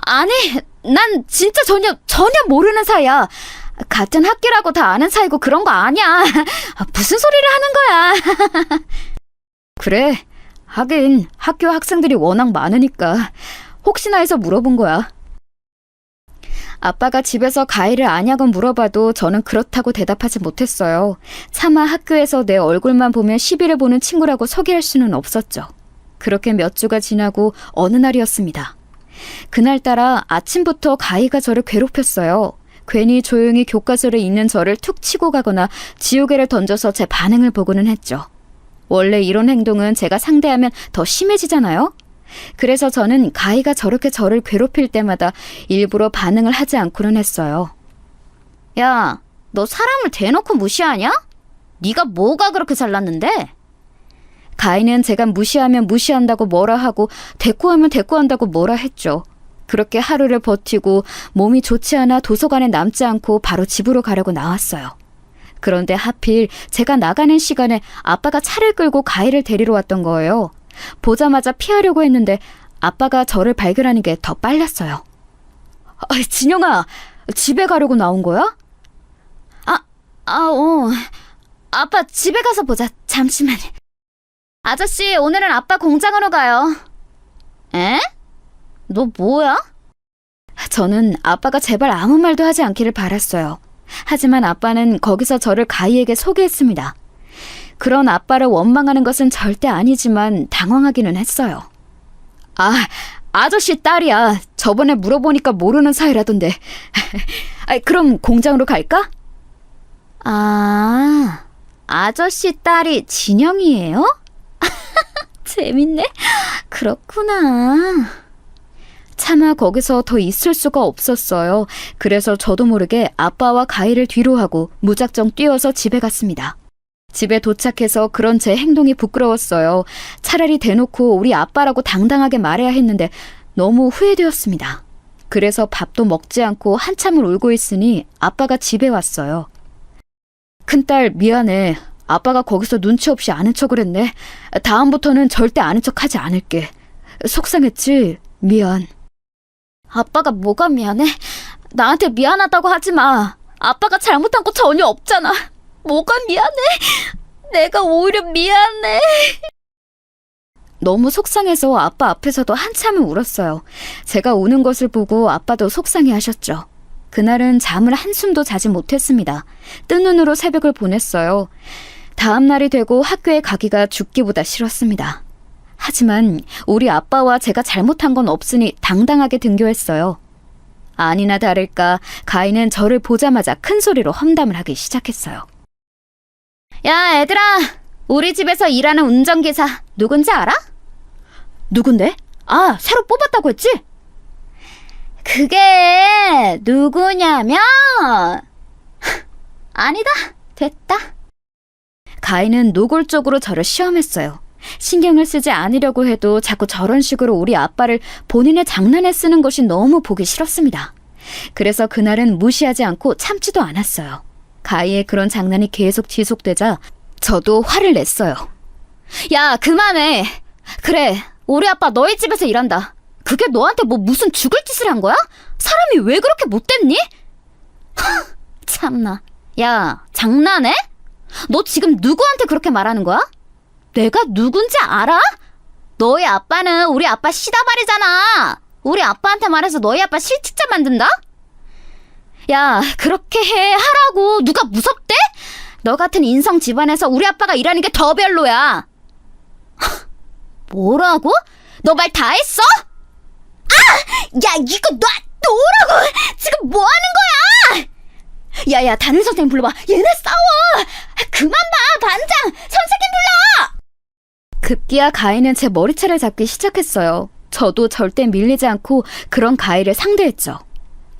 아니, 난 진짜 전혀 모르는 사이야. 같은 학기라고 다 아는 사이고 그런 거 아니야. 무슨 소리를 하는 거야. 그래, 하긴 학교 학생들이 워낙 많으니까 혹시나 해서 물어본 거야. 아빠가 집에서 가희를 아냐고 물어봐도 저는 그렇다고 대답하지 못했어요. 차마 학교에서 내 얼굴만 보면 시비를 보는 친구라고 소개할 수는 없었죠. 그렇게 몇 주가 지나고 어느 날이었습니다. 그날따라 아침부터 가희가 저를 괴롭혔어요. 괜히 조용히 교과서를 읽는 저를 툭 치고 가거나 지우개를 던져서 제 반응을 보고는 했죠. 원래 이런 행동은 제가 상대하면 더 심해지잖아요? 그래서 저는 가희가 저렇게 저를 괴롭힐 때마다 일부러 반응을 하지 않고는 했어요. 야, 너 사람을 대놓고 무시하냐? 네가 뭐가 그렇게 잘났는데? 가희는 제가 무시하면 무시한다고 뭐라 하고 대꾸하면 대꾸한다고 뭐라 했죠. 그렇게 하루를 버티고 몸이 좋지 않아 도서관에 남지 않고 바로 집으로 가려고 나왔어요. 그런데 하필 제가 나가는 시간에 아빠가 차를 끌고 가희를 데리러 왔던 거예요. 보자마자 피하려고 했는데 아빠가 저를 발견하는 게 더 빨랐어요. 진영아, 집에 가려고 나온 거야? 아빠 집에 가서 보자. 잠시만. 아저씨, 오늘은 아빠 공장으로 가요. 에? 너 뭐야? 저는 아빠가 제발 아무 말도 하지 않기를 바랐어요. 하지만 아빠는 거기서 저를 가희에게 소개했습니다. 그런 아빠를 원망하는 것은 절대 아니지만 당황하기는 했어요. 아저씨 딸이야. 저번에 물어보니까 모르는 사이라던데. 그럼 공장으로 갈까? 아저씨 딸이 진영이에요? 재밌네. 그렇구나. 차마 거기서 더 있을 수가 없었어요. 그래서 저도 모르게 아빠와 가희를 뒤로 하고 무작정 뛰어서 집에 갔습니다. 집에 도착해서 그런 제 행동이 부끄러웠어요. 차라리 대놓고 우리 아빠라고 당당하게 말해야 했는데 너무 후회되었습니다. 그래서 밥도 먹지 않고 한참을 울고 있으니 아빠가 집에 왔어요. 큰딸 미안해. 아빠가 거기서 눈치 없이 아는 척을 했네. 다음부터는 절대 아는 척 하지 않을게. 속상했지? 미안. 아빠가 뭐가 미안해? 나한테 미안하다고 하지 마. 아빠가 잘못한 거 전혀 없잖아. 뭐가 미안해? 내가 오히려 미안해. 너무 속상해서 아빠 앞에서도 한참을 울었어요. 제가 우는 것을 보고 아빠도 속상해하셨죠. 그날은 잠을 한숨도 자지 못했습니다. 뜬 눈으로 새벽을 보냈어요. 다음 날이 되고 학교에 가기가 죽기보다 싫었습니다. 하지만 우리 아빠와 제가 잘못한 건 없으니 당당하게 등교했어요. 아니나 다를까 가희는 저를 보자마자 큰 소리로 험담을 하기 시작했어요. 야, 애들아. 우리 집에서 일하는 운전기사 누군지 알아? 누군데? 아, 새로 뽑았다고 했지? 그게 누구냐면 아니다. 됐다. 가인은 노골적으로 저를 시험했어요. 신경을 쓰지 않으려고 해도 자꾸 저런 식으로 우리 아빠를 본인의 장난에 쓰는 것이 너무 보기 싫었습니다. 그래서 그날은 무시하지 않고 참지도 않았어요. 가희의 그런 장난이 계속 지속되자 저도 화를 냈어요. 야, 그만해. 그래, 우리 아빠 너희 집에서 일한다. 그게 너한테 뭐 무슨 죽을 짓을 한 거야? 사람이 왜 그렇게 못됐니? 참나. 야, 장난해? 너 지금 누구한테 그렇게 말하는 거야? 내가 누군지 알아? 너희 아빠는 우리 아빠 시다발이잖아. 우리 아빠한테 말해서 너희 아빠 실직자 만든다? 야, 그렇게 하라고. 누가 무섭대? 너 같은 인성 집안에서 우리 아빠가 일하는 게 더 별로야. 뭐라고? 너 말 다 했어? 야, 이거 놔오라고! 지금 뭐 하는 거야? 야야, 담임 선생님 불러봐. 얘네 싸워. 그만 봐, 반장. 선생님 불러. 급기야 가희는 제 머리채를 잡기 시작했어요. 저도 절대 밀리지 않고 그런 가희를 상대했죠.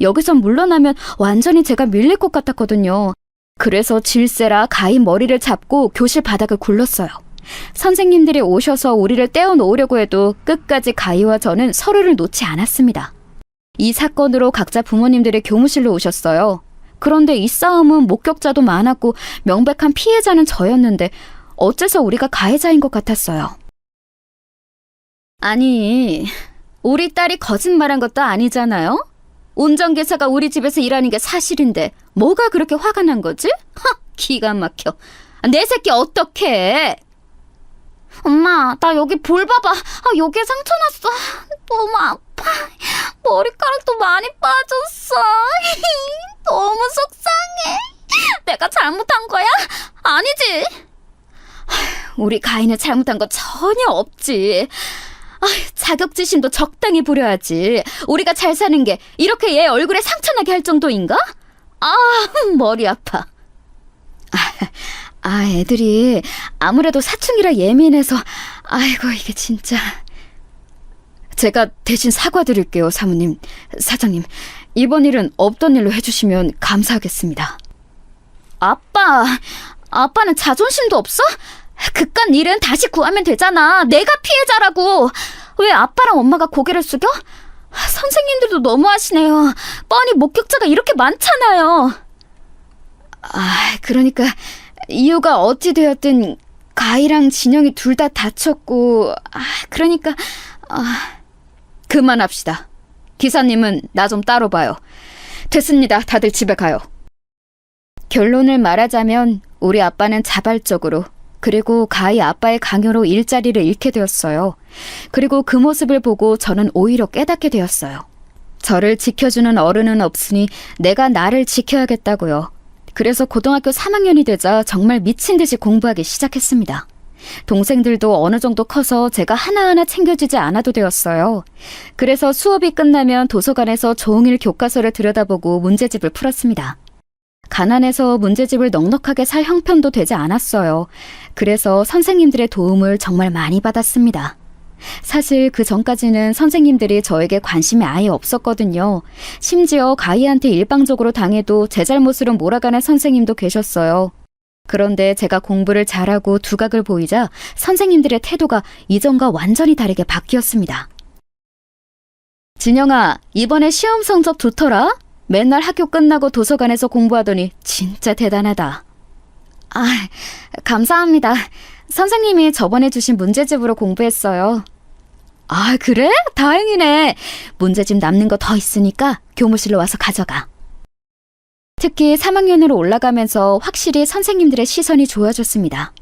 여기서 물러나면 완전히 제가 밀릴 것 같았거든요. 그래서 질세라 가희 머리를 잡고 교실 바닥을 굴렀어요. 선생님들이 오셔서 우리를 떼어놓으려고 해도 끝까지 가희와 저는 서로를 놓지 않았습니다. 이 사건으로 각자 부모님들이 교무실로 오셨어요. 그런데 이 싸움은 목격자도 많았고 명백한 피해자는 저였는데 어째서 우리가 가해자인 것 같았어요. 아니, 우리 딸이 거짓말한 것도 아니잖아요? 운전기사가 우리 집에서 일하는 게 사실인데 뭐가 그렇게 화가 난 거지? 기가 막혀. 내 새끼 어떡해? 엄마, 나 여기 볼 봐봐. 여기에 상처 났어. 너무 아파. 머리카락도 많이 빠졌어. 너무 속상해. 내가 잘못한 거야? 아니지? 우리 가희는 잘못한 거 전혀 없지. 자격지심도 적당히 부려야지. 우리가 잘 사는 게 이렇게 얘 얼굴에 상처나게 할 정도인가? 머리 아파. 애들이 아무래도 사춘기라 예민해서. 아이고, 이게 진짜. 제가 대신 사과드릴게요, 사모님, 사장님. 이번 일은 없던 일로 해주시면 감사하겠습니다. 아빠는 자존심도 없어? 그깟 일은 다시 구하면 되잖아. 내가 피해자라고. 왜 아빠랑 엄마가 고개를 숙여? 선생님들도 너무하시네요. 뻔히 목격자가 이렇게 많잖아요. 그러니까 이유가 어찌 되었든 가희랑 진영이 둘 다 다쳤고, 그러니까 그만합시다. 기사님은 나 좀 따로 봐요. 됐습니다. 다들 집에 가요. 결론을 말하자면 우리 아빠는 자발적으로, 그리고 가희 아빠의 강요로 일자리를 잃게 되었어요. 그리고 그 모습을 보고 저는 오히려 깨닫게 되었어요. 저를 지켜주는 어른은 없으니 내가 나를 지켜야겠다고요. 그래서 고등학교 3학년이 되자 정말 미친 듯이 공부하기 시작했습니다. 동생들도 어느 정도 커서 제가 하나하나 챙겨주지 않아도 되었어요. 그래서 수업이 끝나면 도서관에서 종일 교과서를 들여다보고 문제집을 풀었습니다. 가난해서 문제집을 넉넉하게 살 형편도 되지 않았어요. 그래서 선생님들의 도움을 정말 많이 받았습니다. 사실 그 전까지는 선생님들이 저에게 관심이 아예 없었거든요. 심지어 가희한테 일방적으로 당해도 제 잘못으로 몰아가는 선생님도 계셨어요. 그런데 제가 공부를 잘하고 두각을 보이자 선생님들의 태도가 이전과 완전히 다르게 바뀌었습니다. 진영아, 이번에 시험 성적 좋더라? 맨날 학교 끝나고 도서관에서 공부하더니 진짜 대단하다. 감사합니다. 선생님이 저번에 주신 문제집으로 공부했어요. 그래? 다행이네. 문제집 남는 거 더 있으니까 교무실로 와서 가져가. 특히 3학년으로 올라가면서 확실히 선생님들의 시선이 좋아졌습니다.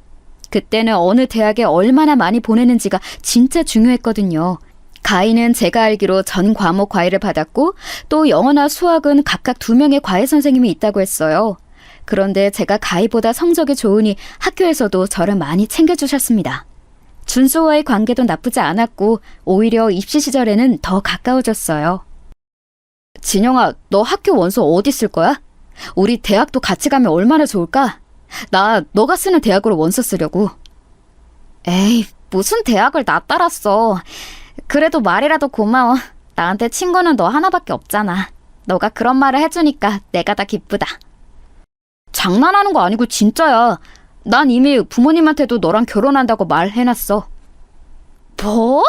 그때는 어느 대학에 얼마나 많이 보내는지가 진짜 중요했거든요. 가희는 제가 알기로 전 과목 과외를 받았고 또 영어나 수학은 각각 2명의 과외 선생님이 있다고 했어요. 그런데 제가 가희보다 성적이 좋으니 학교에서도 저를 많이 챙겨주셨습니다. 준수와의 관계도 나쁘지 않았고 오히려 입시 시절에는 더 가까워졌어요. 진영아, 너 학교 원서 어디 쓸 거야? 우리 대학도 같이 가면 얼마나 좋을까? 나 너가 쓰는 대학으로 원서 쓰려고. 에이, 무슨 대학을 나 따라 써. 그래도 말이라도 고마워. 나한테 친구는 너 하나밖에 없잖아. 너가 그런 말을 해주니까 내가 다 기쁘다. 장난하는 거 아니고 진짜야. 난 이미 부모님한테도 너랑 결혼한다고 말해놨어. 뭐?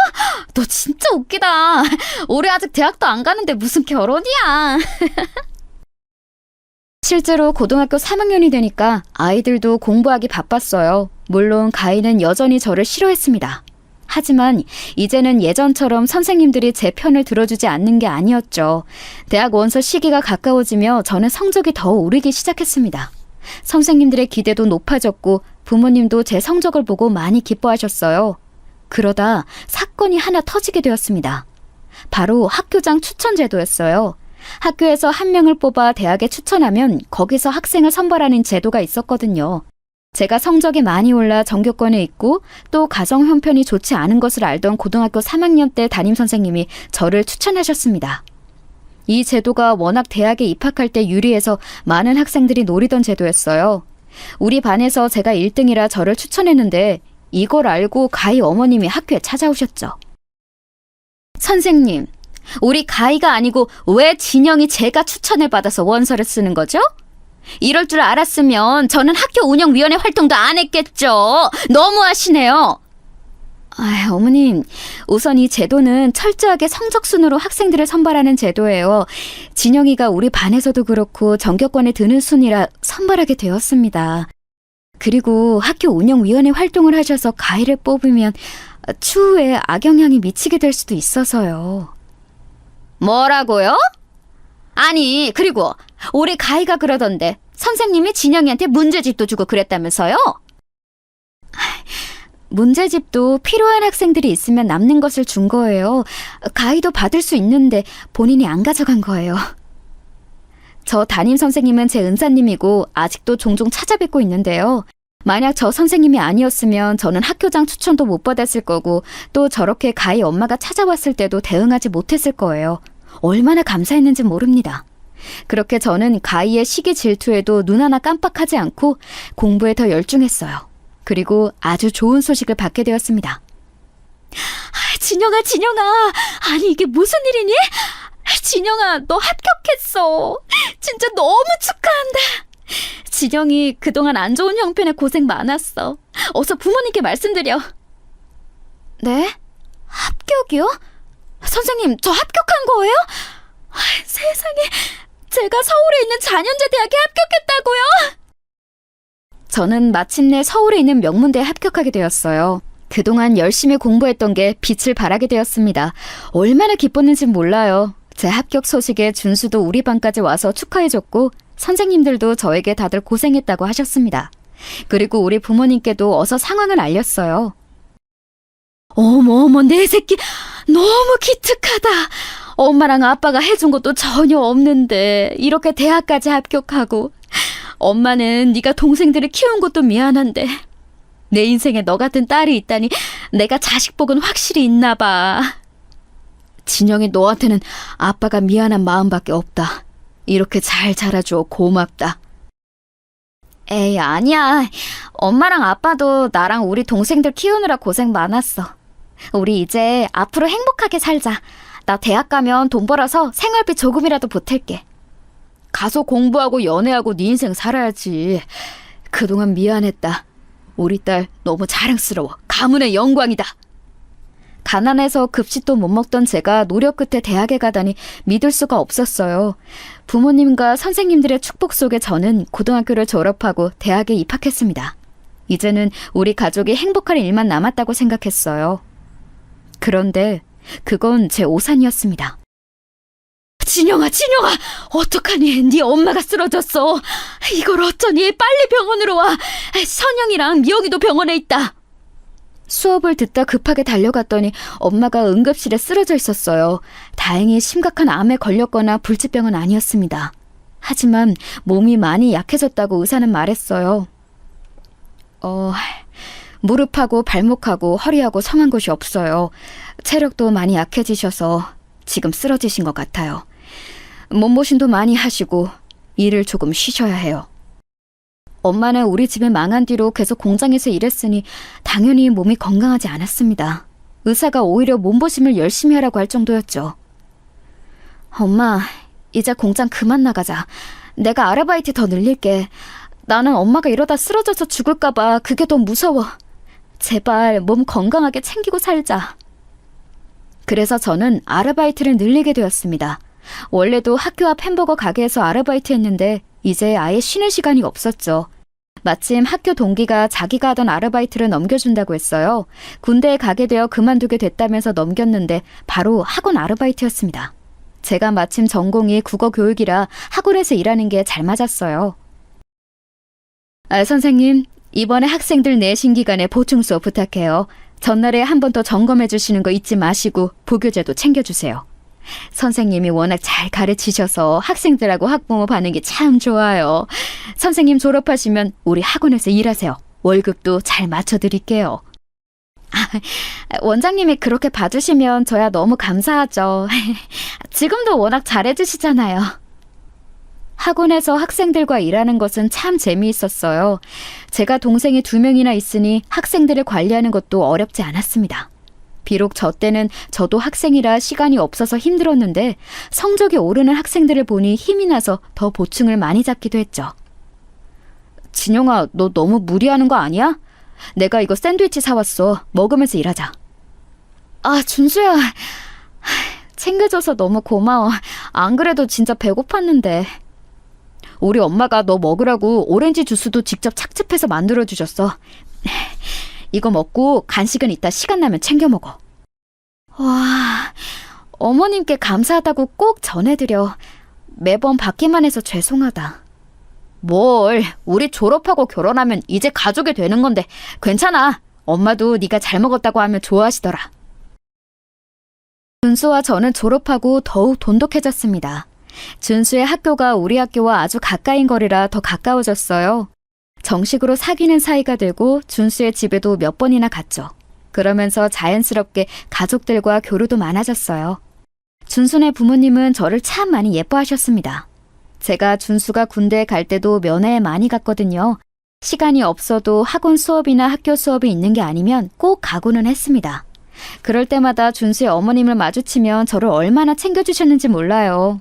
너 진짜 웃기다. 우리 아직 대학도 안 가는데 무슨 결혼이야. 실제로 고등학교 3학년이 되니까 아이들도 공부하기 바빴어요. 물론 가인은 여전히 저를 싫어했습니다. 하지만 이제는 예전처럼 선생님들이 제 편을 들어주지 않는 게 아니었죠. 대학 원서 시기가 가까워지며 저는 성적이 더 오르기 시작했습니다. 선생님들의 기대도 높아졌고 부모님도 제 성적을 보고 많이 기뻐하셨어요. 그러다 사건이 하나 터지게 되었습니다. 바로 학교장 추천 제도였어요. 학교에서 한 명을 뽑아 대학에 추천하면 거기서 학생을 선발하는 제도가 있었거든요. 제가 성적이 많이 올라 전교권에 있고 또 가정 형편이 좋지 않은 것을 알던 고등학교 3학년 때 담임선생님이 저를 추천하셨습니다. 이 제도가 워낙 대학에 입학할 때 유리해서 많은 학생들이 노리던 제도였어요. 우리 반에서 제가 1등이라 저를 추천했는데 이걸 알고 가희 어머님이 학교에 찾아오셨죠. 선생님, 우리 가희가 아니고 왜 진영이 제가 추천을 받아서 원서를 쓰는 거죠? 이럴 줄 알았으면 저는 학교 운영위원회 활동도 안 했겠죠. 너무하시네요. 어머님, 우선 이 제도는 철저하게 성적순으로 학생들을 선발하는 제도예요. 진영이가 우리 반에서도 그렇고 전교권에 드는 순이라 선발하게 되었습니다. 그리고 학교 운영위원회 활동을 하셔서 가희를 뽑으면 추후에 악영향이 미치게 될 수도 있어서요. 뭐라고요? 아니, 그리고 우리 가희가 그러던데 선생님이 진영이한테 문제집도 주고 그랬다면서요? 문제집도 필요한 학생들이 있으면 남는 것을 준 거예요. 가희도 받을 수 있는데 본인이 안 가져간 거예요. 저 담임 선생님은 제 은사님이고 아직도 종종 찾아뵙고 있는데요. 만약 저 선생님이 아니었으면 저는 학교장 추천도 못 받았을 거고 또 저렇게 가희 엄마가 찾아왔을 때도 대응하지 못했을 거예요. 얼마나 감사했는지 모릅니다. 그렇게 저는 가희의 시기 질투에도 눈 하나 깜빡하지 않고 공부에 더 열중했어요. 그리고 아주 좋은 소식을 받게 되었습니다. 진영아, 아니 이게 무슨 일이니? 진영아, 너 합격했어. 진짜 너무 축하한다. 진영이 그동안 안 좋은 형편에 고생 많았어. 어서 부모님께 말씀드려. 네? 합격이요? 선생님, 저 합격한 거예요? 세상에, 제가 서울에 있는 잔현재 대학에 합격했다고요? 저는 마침내 서울에 있는 명문대에 합격하게 되었어요. 그동안 열심히 공부했던 게 빛을 발하게 되었습니다. 얼마나 기뻤는지 몰라요. 제 합격 소식에 준수도 우리 반까지 와서 축하해줬고 선생님들도 저에게 다들 고생했다고 하셨습니다. 그리고 우리 부모님께도 어서 상황을 알렸어요. 어머, 내 새끼 너무 기특하다. 엄마랑 아빠가 해준 것도 전혀 없는데 이렇게 대학까지 합격하고 엄마는 네가 동생들을 키운 것도 미안한데 내 인생에 너 같은 딸이 있다니 내가 자식복은 확실히 있나 봐. 진영이 너한테는 아빠가 미안한 마음밖에 없다. 이렇게 잘 자라줘 고맙다. 에이, 아니야. 엄마랑 아빠도 나랑 우리 동생들 키우느라 고생 많았어. 우리 이제 앞으로 행복하게 살자. 나 대학 가면 돈 벌어서 생활비 조금이라도 보탤게. 가서 공부하고 연애하고 네 인생 살아야지. 그동안 미안했다. 우리 딸 너무 자랑스러워. 가문의 영광이다. 가난해서 급식도 못 먹던 제가 노력 끝에 대학에 가다니 믿을 수가 없었어요. 부모님과 선생님들의 축복 속에 저는 고등학교를 졸업하고 대학에 입학했습니다. 이제는 우리 가족이 행복할 일만 남았다고 생각했어요. 그런데 그건 제 오산이었습니다. 진영아, 어떡하니? 네 엄마가 쓰러졌어. 이걸 어쩌니? 빨리 병원으로 와. 선영이랑 미영이도 병원에 있다. 수업을 듣다 급하게 달려갔더니 엄마가 응급실에 쓰러져 있었어요. 다행히 심각한 암에 걸렸거나 불치병은 아니었습니다. 하지만 몸이 많이 약해졌다고 의사는 말했어요. 무릎하고 발목하고 허리하고 성한 곳이 없어요. 체력도 많이 약해지셔서 지금 쓰러지신 것 같아요. 몸보신도 많이 하시고 일을 조금 쉬셔야 해요. 엄마는 우리 집이 망한 뒤로 계속 공장에서 일했으니 당연히 몸이 건강하지 않았습니다. 의사가 오히려 몸보심을 열심히 하라고 할 정도였죠. 엄마, 이제 공장 그만 나가자. 내가 아르바이트 더 늘릴게. 나는 엄마가 이러다 쓰러져서 죽을까봐 그게 더 무서워. 제발 몸 건강하게 챙기고 살자. 그래서 저는 아르바이트를 늘리게 되었습니다. 원래도 학교 앞 햄버거 가게에서 아르바이트 했는데 이제 아예 쉬는 시간이 없었죠. 마침 학교 동기가 자기가 하던 아르바이트를 넘겨준다고 했어요. 군대에 가게 되어 그만두게 됐다면서 넘겼는데 바로 학원 아르바이트였습니다. 제가 마침 전공이 국어 교육이라 학원에서 일하는 게 잘 맞았어요. 선생님, 이번에 학생들 내신 기간에 보충 수업 부탁해요. 전날에 한 번 더 점검해 주시는 거 잊지 마시고 보교재도 챙겨주세요. 선생님이 워낙 잘 가르치셔서 학생들하고 학부모 반응이 참 좋아요. 선생님 졸업하시면 우리 학원에서 일하세요. 월급도 잘 맞춰드릴게요. 원장님이 그렇게 봐주시면 저야 너무 감사하죠. 지금도 워낙 잘해주시잖아요. 학원에서 학생들과 일하는 것은 참 재미있었어요. 제가 동생이 2명이나 있으니 학생들을 관리하는 것도 어렵지 않았습니다. 비록 저 때는 저도 학생이라 시간이 없어서 힘들었는데 성적이 오르는 학생들을 보니 힘이 나서 더 보충을 많이 잡기도 했죠. 진영아, 너 너무 무리하는 거 아니야? 내가 이거 샌드위치 사왔어. 먹으면서 일하자. 준수야. 챙겨줘서 너무 고마워. 안 그래도 진짜 배고팠는데. 우리 엄마가 너 먹으라고 오렌지 주스도 직접 착즙해서 만들어주셨어. 이거 먹고 간식은 이따 시간 나면 챙겨 먹어. 와, 어머님께 감사하다고 꼭 전해드려. 매번 받기만 해서 죄송하다. 뭘, 우리 졸업하고 결혼하면 이제 가족이 되는 건데 괜찮아. 엄마도 네가 잘 먹었다고 하면 좋아하시더라. 준수와 저는 졸업하고 더욱 돈독해졌습니다. 준수의 학교가 우리 학교와 아주 가까인 거리라 더 가까워졌어요. 정식으로 사귀는 사이가 되고 준수의 집에도 몇 번이나 갔죠. 그러면서 자연스럽게 가족들과 교류도 많아졌어요. 준수네 부모님은 저를 참 많이 예뻐하셨습니다. 제가 준수가 군대에 갈 때도 면회에 많이 갔거든요. 시간이 없어도 학원 수업이나 학교 수업이 있는 게 아니면 꼭 가고는 했습니다. 그럴 때마다 준수의 어머님을 마주치면 저를 얼마나 챙겨주셨는지 몰라요.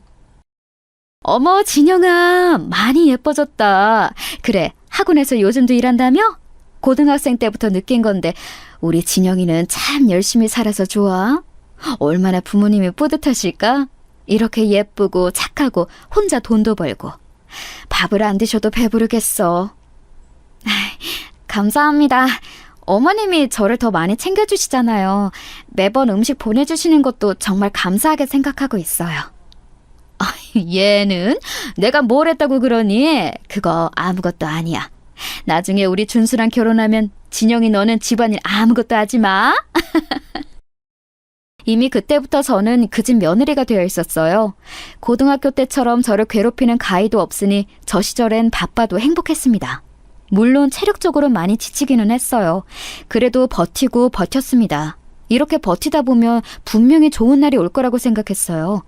어머, 진영아, 많이 예뻐졌다. 그래, 학원에서 요즘도 일한다며? 고등학생 때부터 느낀 건데 우리 진영이는 참 열심히 살아서 좋아. 얼마나 부모님이 뿌듯하실까? 이렇게 예쁘고 착하고 혼자 돈도 벌고. 밥을 안 드셔도 배부르겠어. 감사합니다. 어머님이 저를 더 많이 챙겨주시잖아요. 매번 음식 보내주시는 것도 정말 감사하게 생각하고 있어요. 얘는 내가 뭘 했다고 그러니? 그거 아무것도 아니야. 나중에 우리 준수랑 결혼하면 진영이 너는 집안일 아무것도 하지 마. 이미 그때부터 저는 그 집 며느리가 되어 있었어요. 고등학교 때처럼 저를 괴롭히는 가히도 없으니 저 시절엔 바빠도 행복했습니다. 물론 체력적으로 많이 지치기는 했어요. 그래도 버티고 버텼습니다. 이렇게 버티다 보면 분명히 좋은 날이 올 거라고 생각했어요.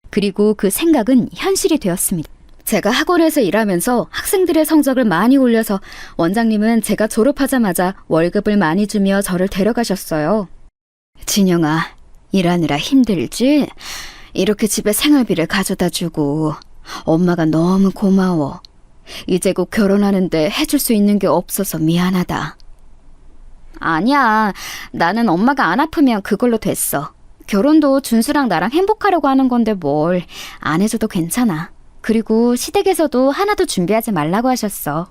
그리고 그 생각은 현실이 되었습니다. 제가 학원에서 일하면서 학생들의 성적을 많이 올려서 원장님은 제가 졸업하자마자 월급을 많이 주며 저를 데려가셨어요. 진영아, 일하느라 힘들지? 이렇게 집에 생활비를 가져다 주고 엄마가 너무 고마워. 이제 곧 결혼하는데 해줄 수 있는 게 없어서 미안하다. 아니야, 나는 엄마가 안 아프면 그걸로 됐어. 결혼도 준수랑 나랑 행복하려고 하는 건데 뭘 안 해줘도 괜찮아. 그리고 시댁에서도 하나도 준비하지 말라고 하셨어.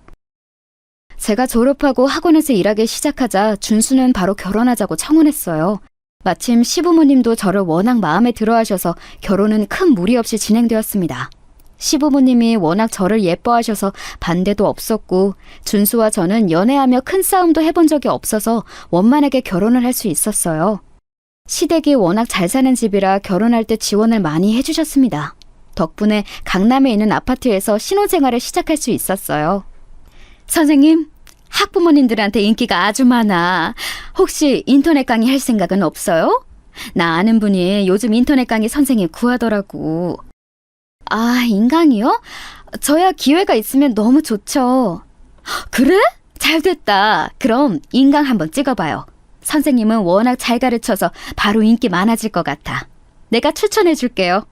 제가 졸업하고 학원에서 일하기 시작하자 준수는 바로 결혼하자고 청혼했어요. 마침 시부모님도 저를 워낙 마음에 들어하셔서 결혼은 큰 무리 없이 진행되었습니다. 시부모님이 워낙 저를 예뻐하셔서 반대도 없었고 준수와 저는 연애하며 큰 싸움도 해본 적이 없어서 원만하게 결혼을 할 수 있었어요. 시댁이 워낙 잘 사는 집이라 결혼할 때 지원을 많이 해주셨습니다. 덕분에 강남에 있는 아파트에서 신혼생활을 시작할 수 있었어요. 선생님, 학부모님들한테 인기가 아주 많아. 혹시 인터넷 강의 할 생각은 없어요? 나 아는 분이 요즘 인터넷 강의 선생님 구하더라고. 인강이요? 저야 기회가 있으면 너무 좋죠. 그래? 잘 됐다. 그럼 인강 한번 찍어봐요. 선생님은 워낙 잘 가르쳐서 바로 인기 많아질 것 같아. 내가 추천해 줄게요.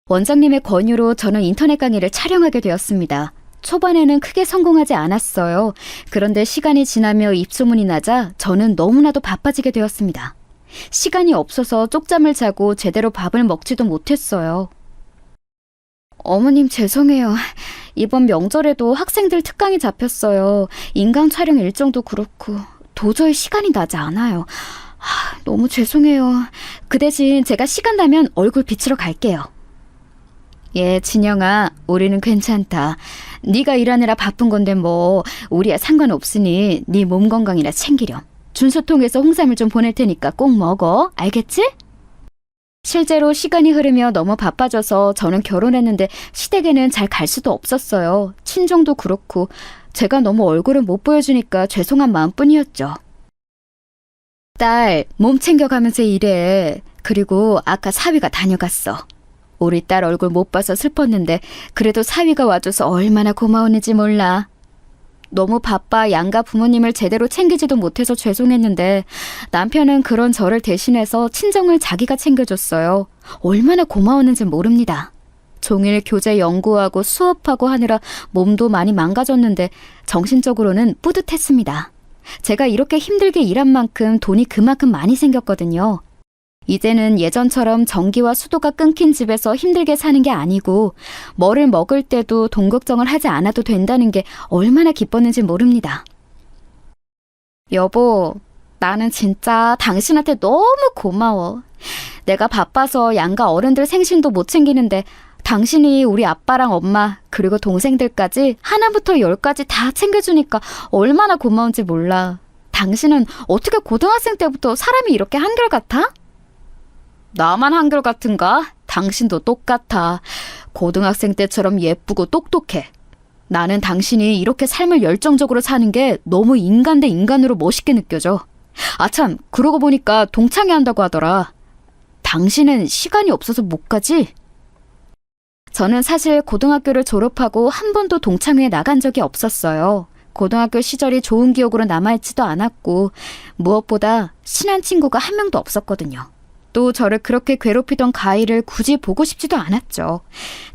원장님의 권유로 저는 인터넷 강의를 촬영하게 되었습니다. 초반에는 크게 성공하지 않았어요. 그런데 시간이 지나며 입소문이 나자 저는 너무나도 바빠지게 되었습니다. 시간이 없어서 쪽잠을 자고 제대로 밥을 먹지도 못했어요. 어머님 죄송해요. 이번 명절에도 학생들 특강이 잡혔어요. 인강 촬영 일정도 그렇고 도저히 시간이 나지 않아요. 너무 죄송해요. 그 대신 제가 시간 나면 얼굴 비추러 갈게요. 예, 진영아, 우리는 괜찮다. 네가 일하느라 바쁜 건데 뭐 우리야 상관없으니 네 몸 건강이나 챙기렴. 준수통에서 홍삼을 좀 보낼 테니까 꼭 먹어. 알겠지? 실제로 시간이 흐르며 너무 바빠져서 저는 결혼했는데 시댁에는 잘 갈 수도 없었어요. 친정도 그렇고 제가 너무 얼굴을 못 보여주니까 죄송한 마음뿐이었죠. 딸, 몸 챙겨가면서 일해. 그리고 아까 사위가 다녀갔어. 우리 딸 얼굴 못 봐서 슬펐는데 그래도 사위가 와줘서 얼마나 고마웠는지 몰라. 너무 바빠 양가 부모님을 제대로 챙기지도 못해서 죄송했는데 남편은 그런 저를 대신해서 친정을 자기가 챙겨줬어요. 얼마나 고마웠는지 모릅니다. 종일 교재 연구하고 수업하고 하느라 몸도 많이 망가졌는데 정신적으로는 뿌듯했습니다. 제가 이렇게 힘들게 일한 만큼 돈이 그만큼 많이 생겼거든요. 이제는 예전처럼 전기와 수도가 끊긴 집에서 힘들게 사는 게 아니고 뭐를 먹을 때도 돈 걱정을 하지 않아도 된다는 게 얼마나 기뻤는지 모릅니다. 여보, 나는 진짜 당신한테 너무 고마워. 내가 바빠서 양가 어른들 생신도 못 챙기는데 당신이 우리 아빠랑 엄마 그리고 동생들까지 하나부터 열까지 다 챙겨주니까 얼마나 고마운지 몰라. 당신은 어떻게 고등학생 때부터 사람이 이렇게 한결같아? 나만 한결같은가? 당신도 똑같아. 고등학생 때처럼 예쁘고 똑똑해. 나는 당신이 이렇게 삶을 열정적으로 사는 게 너무 인간 대 인간으로 멋있게 느껴져. 아참, 그러고 보니까 동창회 한다고 하더라. 당신은 시간이 없어서 못 가지? 저는 사실 고등학교를 졸업하고 한 번도 동창회에 나간 적이 없었어요. 고등학교 시절이 좋은 기억으로 남아있지도 않았고 무엇보다 친한 친구가 한 명도 없었거든요. 또 저를 그렇게 괴롭히던 가희를 굳이 보고 싶지도 않았죠.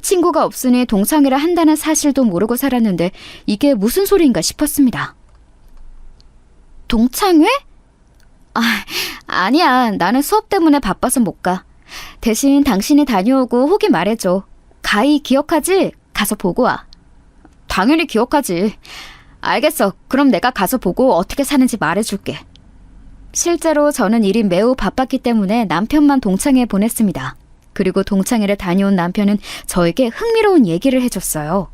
친구가 없으니 동창회를 한다는 사실도 모르고 살았는데 이게 무슨 소리인가 싶었습니다. 동창회? 아니야. 나는 수업 때문에 바빠서 못 가. 대신 당신이 다녀오고 후기 말해줘. 가희 기억하지? 가서 보고 와. 당연히 기억하지. 알겠어. 그럼 내가 가서 보고 어떻게 사는지 말해줄게. 실제로 저는 일이 매우 바빴기 때문에 남편만 동창회에 보냈습니다. 그리고 동창회를 다녀온 남편은 저에게 흥미로운 얘기를 해줬어요.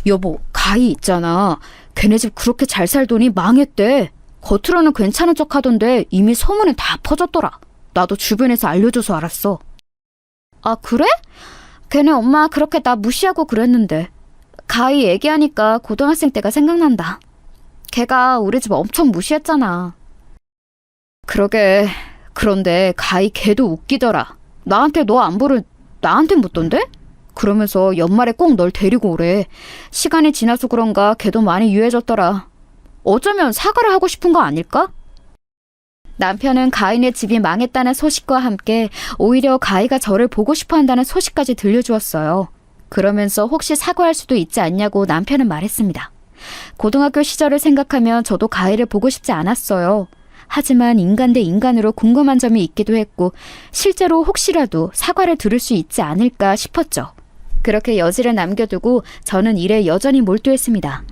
여보, 가희 있잖아. 걔네 집 그렇게 잘 살더니 망했대. 겉으로는 괜찮은 척 하던데 이미 소문은 다 퍼졌더라. 나도 주변에서 알려줘서 알았어. 아, 그래? 걔네 엄마 그렇게 나 무시하고 그랬는데. 가희 얘기하니까 고등학생 때가 생각난다. 걔가 우리 집 엄청 무시했잖아. 그러게. 그런데 가희 걔도 웃기더라. 나한테 너 안부를 나한테 묻던데? 그러면서 연말에 꼭 널 데리고 오래. 시간이 지나서 그런가 걔도 많이 유해졌더라. 어쩌면 사과를 하고 싶은 거 아닐까? 남편은 가희네 집이 망했다는 소식과 함께 오히려 가희가 저를 보고 싶어 한다는 소식까지 들려주었어요. 그러면서 혹시 사과할 수도 있지 않냐고 남편은 말했습니다. 고등학교 시절을 생각하면 저도 가희를 보고 싶지 않았어요. 하지만 인간 대 인간으로 궁금한 점이 있기도 했고 실제로 혹시라도 사과를 들을 수 있지 않을까 싶었죠. 그렇게 여지를 남겨두고 저는 일에 여전히 몰두했습니다.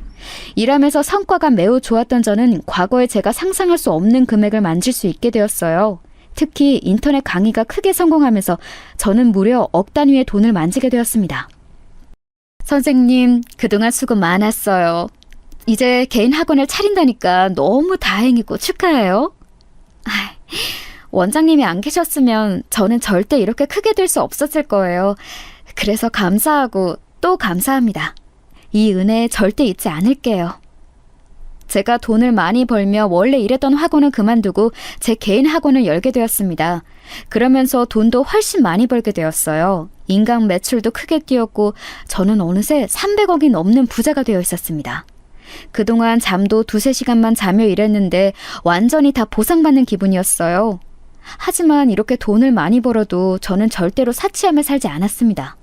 일하면서 성과가 매우 좋았던 저는 과거에 제가 상상할 수 없는 금액을 만질 수 있게 되었어요. 특히 인터넷 강의가 크게 성공하면서 저는 무려 억 단위의 돈을 만지게 되었습니다. 선생님, 그동안 수고 많았어요. 이제 개인 학원을 차린다니까 너무 다행이고 축하해요. 원장님이 안 계셨으면 저는 절대 이렇게 크게 될 수 없었을 거예요. 그래서 감사하고 또 감사합니다. 이 은혜 절대 잊지 않을게요. 제가 돈을 많이 벌며 원래 일했던 학원을 그만두고 제 개인 학원을 열게 되었습니다. 그러면서 돈도 훨씬 많이 벌게 되었어요. 인강 매출도 크게 뛰었고 저는 어느새 300억이 넘는 부자가 되어 있었습니다. 그동안 잠도 2-3시간만 자며 일했는데 완전히 다 보상받는 기분이었어요. 하지만 이렇게 돈을 많이 벌어도 저는 절대로 사치하며 살지 않았습니다.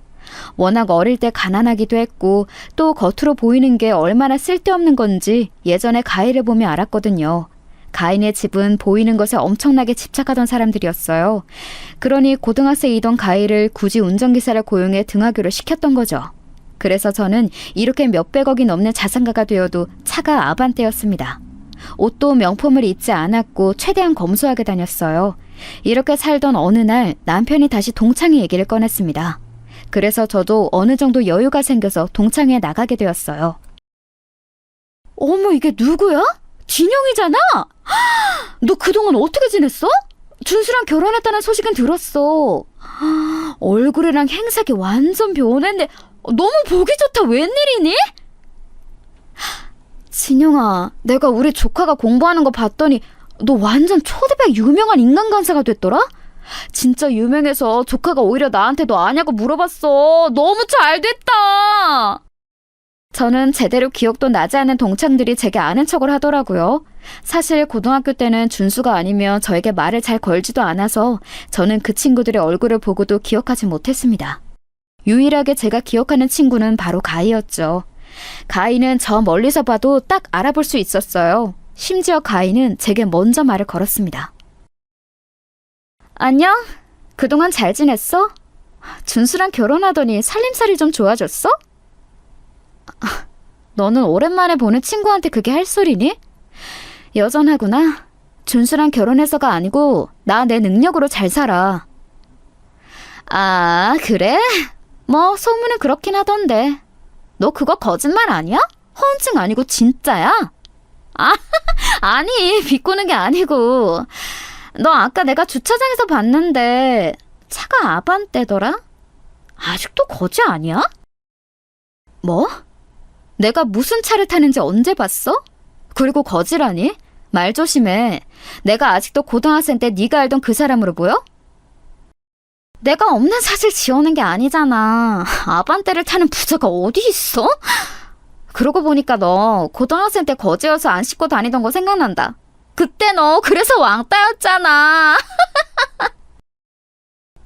워낙 어릴 때 가난하기도 했고 또 겉으로 보이는 게 얼마나 쓸데없는 건지 예전에 가희를 보며 알았거든요. 가인의 집은 보이는 것에 엄청나게 집착하던 사람들이었어요. 그러니 고등학생이던 가희를 굳이 운전기사를 고용해 등하교를 시켰던 거죠. 그래서 저는 이렇게 몇백억이 넘는 자산가가 되어도 차가 아반떼였습니다. 옷도 명품을 입지 않았고 최대한 검소하게 다녔어요. 이렇게 살던 어느 날 남편이 다시 동창회 얘기를 꺼냈습니다. 그래서 저도 어느 정도 여유가 생겨서 동창회에 나가게 되었어요. 어머, 이게 누구야? 진영이잖아? 너 그동안 어떻게 지냈어? 준수랑 결혼했다는 소식은 들었어. 얼굴이랑 행색이 완전 변했네. 너무 보기 좋다. 웬일이니? 진영아, 내가 우리 조카가 공부하는 거 봤더니 너 완전 초대박 유명한 인간 강사가 됐더라? 진짜 유명해서 조카가 오히려 나한테 너 아냐고 물어봤어. 너무 잘 됐다. 저는 제대로 기억도 나지 않은 동창들이 제게 아는 척을 하더라고요. 사실 고등학교 때는 준수가 아니면 저에게 말을 잘 걸지도 않아서 저는 그 친구들의 얼굴을 보고도 기억하지 못했습니다. 유일하게 제가 기억하는 친구는 바로 가희였죠. 가희는 저 멀리서 봐도 딱 알아볼 수 있었어요. 심지어 가희는 제게 먼저 말을 걸었습니다. 안녕? 그동안 잘 지냈어? 준수랑 결혼하더니 살림살이 좀 좋아졌어? 너는 오랜만에 보는 친구한테 그게 할 소리니? 여전하구나. 준수랑 결혼해서가 아니고 나 내 능력으로 잘 살아. 아, 그래? 뭐 소문은 그렇긴 하던데. 너 그거 거짓말 아니야? 허언증 아니고 진짜야? 아, 아니, 비꼬는 게 아니고. 너 아까 내가 주차장에서 봤는데 차가 아반떼더라? 아직도 거지 아니야? 뭐? 내가 무슨 차를 타는지 언제 봤어? 그리고 거지라니? 말 조심해. 내가 아직도 고등학생 때 네가 알던 그 사람으로 보여? 내가 없는 사실 지어낸 게 아니잖아. 아반떼를 타는 부자가 어디 있어? 그러고 보니까 너 고등학생 때 거지여서 안 씻고 다니던 거 생각난다. 그때 너 그래서 왕따였잖아.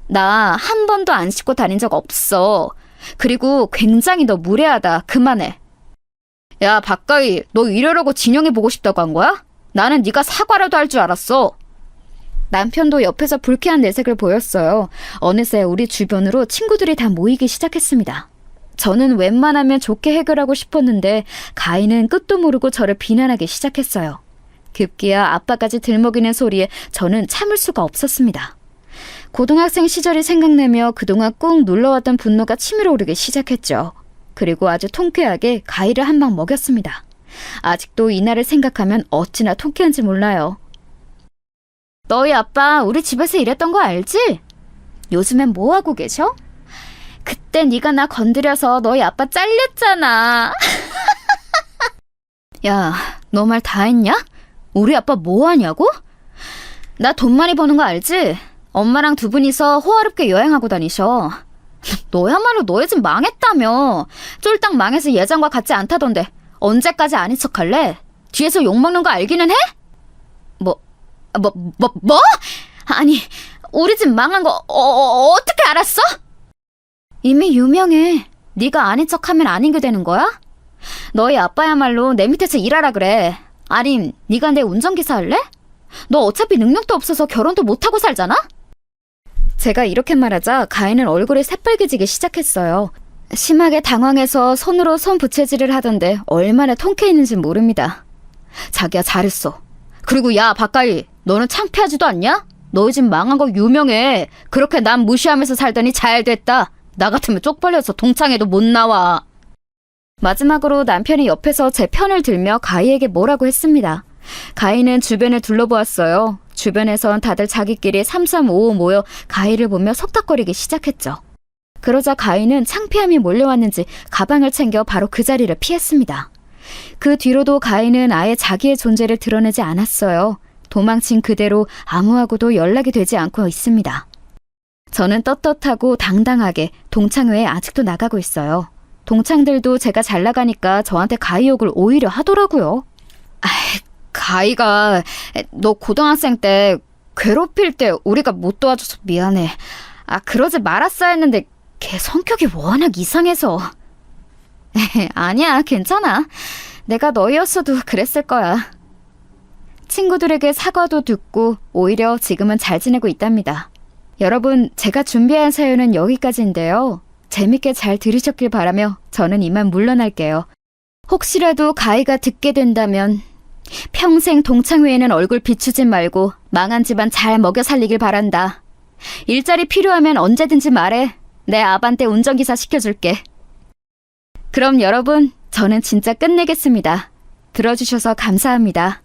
나 한 번도 안 씻고 다닌 적 없어. 그리고 굉장히 너 무례하다. 그만해. 야, 박가희, 너 이러려고 진영이 보고 싶다고 한 거야? 나는 네가 사과라도 할 줄 알았어. 남편도 옆에서 불쾌한 내색을 보였어요. 어느새 우리 주변으로 친구들이 다 모이기 시작했습니다. 저는 웬만하면 좋게 해결하고 싶었는데 가희는 끝도 모르고 저를 비난하기 시작했어요. 급기야 아빠까지 들먹이는 소리에 저는 참을 수가 없었습니다. 고등학생 시절이 생각나며 그동안 꾹 눌러왔던 분노가 치밀어 오르기 시작했죠. 그리고 아주 통쾌하게 가희를 한 방 먹였습니다. 아직도 이날을 생각하면 어찌나 통쾌한지 몰라요. 너희 아빠 우리 집에서 일했던 거 알지? 요즘엔 뭐 하고 계셔? 그때 네가 나 건드려서 너희 아빠 잘렸잖아. 야, 너 말 다 했냐? 우리 아빠 뭐 하냐고? 나 돈 많이 버는 거 알지? 엄마랑 두 분이서 호화롭게 여행하고 다니셔. 너야말로 너희 집 망했다며. 쫄딱 망해서 예전과 같지 않다던데 언제까지 아닌 척할래? 뒤에서 욕먹는 거 알기는 해? 뭐? 아니, 우리 집 망한 거 어떻게 알았어? 이미 유명해. 네가 아닌 척하면 아닌 게 되는 거야? 너희 아빠야말로 내 밑에서 일하라 그래. 아님, 네가 내 운전기사 할래? 너 어차피 능력도 없어서 결혼도 못하고 살잖아? 제가 이렇게 말하자 가희는 얼굴이 새빨개지기 시작했어요. 심하게 당황해서 손으로 손 부채질을 하던데 얼마나 통쾌했는지 모릅니다. 자기야, 잘했어. 그리고 야, 박가희, 너는 창피하지도 않냐? 너희 집 망한 거 유명해. 그렇게 남 무시하면서 살더니 잘 됐다. 나 같으면 쪽팔려서 동창회도 못 나와. 마지막으로 남편이 옆에서 제 편을 들며 가희에게 뭐라고 했습니다. 가희는 주변을 둘러보았어요. 주변에선 다들 자기끼리 3355 모여 가희를 보며 속닥거리기 시작했죠. 그러자 가희는 창피함이 몰려왔는지 가방을 챙겨 바로 그 자리를 피했습니다. 그 뒤로도 가희는 아예 자기의 존재를 드러내지 않았어요. 도망친 그대로 아무하고도 연락이 되지 않고 있습니다. 저는 떳떳하고 당당하게 동창회에 아직도 나가고 있어요. 동창들도 제가 잘 나가니까 저한테 가희 욕을 오히려 하더라고요. 가희가 너 고등학생 때 괴롭힐 때 우리가 못 도와줘서 미안해. 그러지 말았어야 했는데 걔 성격이 워낙 이상해서. 아니야, 괜찮아. 내가 너희였어도 그랬을 거야. 친구들에게 사과도 듣고 오히려 지금은 잘 지내고 있답니다. 여러분, 제가 준비한 사연은 여기까지인데요. 재밌게 잘 들으셨길 바라며 저는 이만 물러날게요. 혹시라도 가희가 듣게 된다면 평생 동창회에는 얼굴 비추지 말고 망한 집안 잘 먹여 살리길 바란다. 일자리 필요하면 언제든지 말해. 내 아반떼 운전기사 시켜줄게. 그럼 여러분, 저는 진짜 끝내겠습니다. 들어주셔서 감사합니다.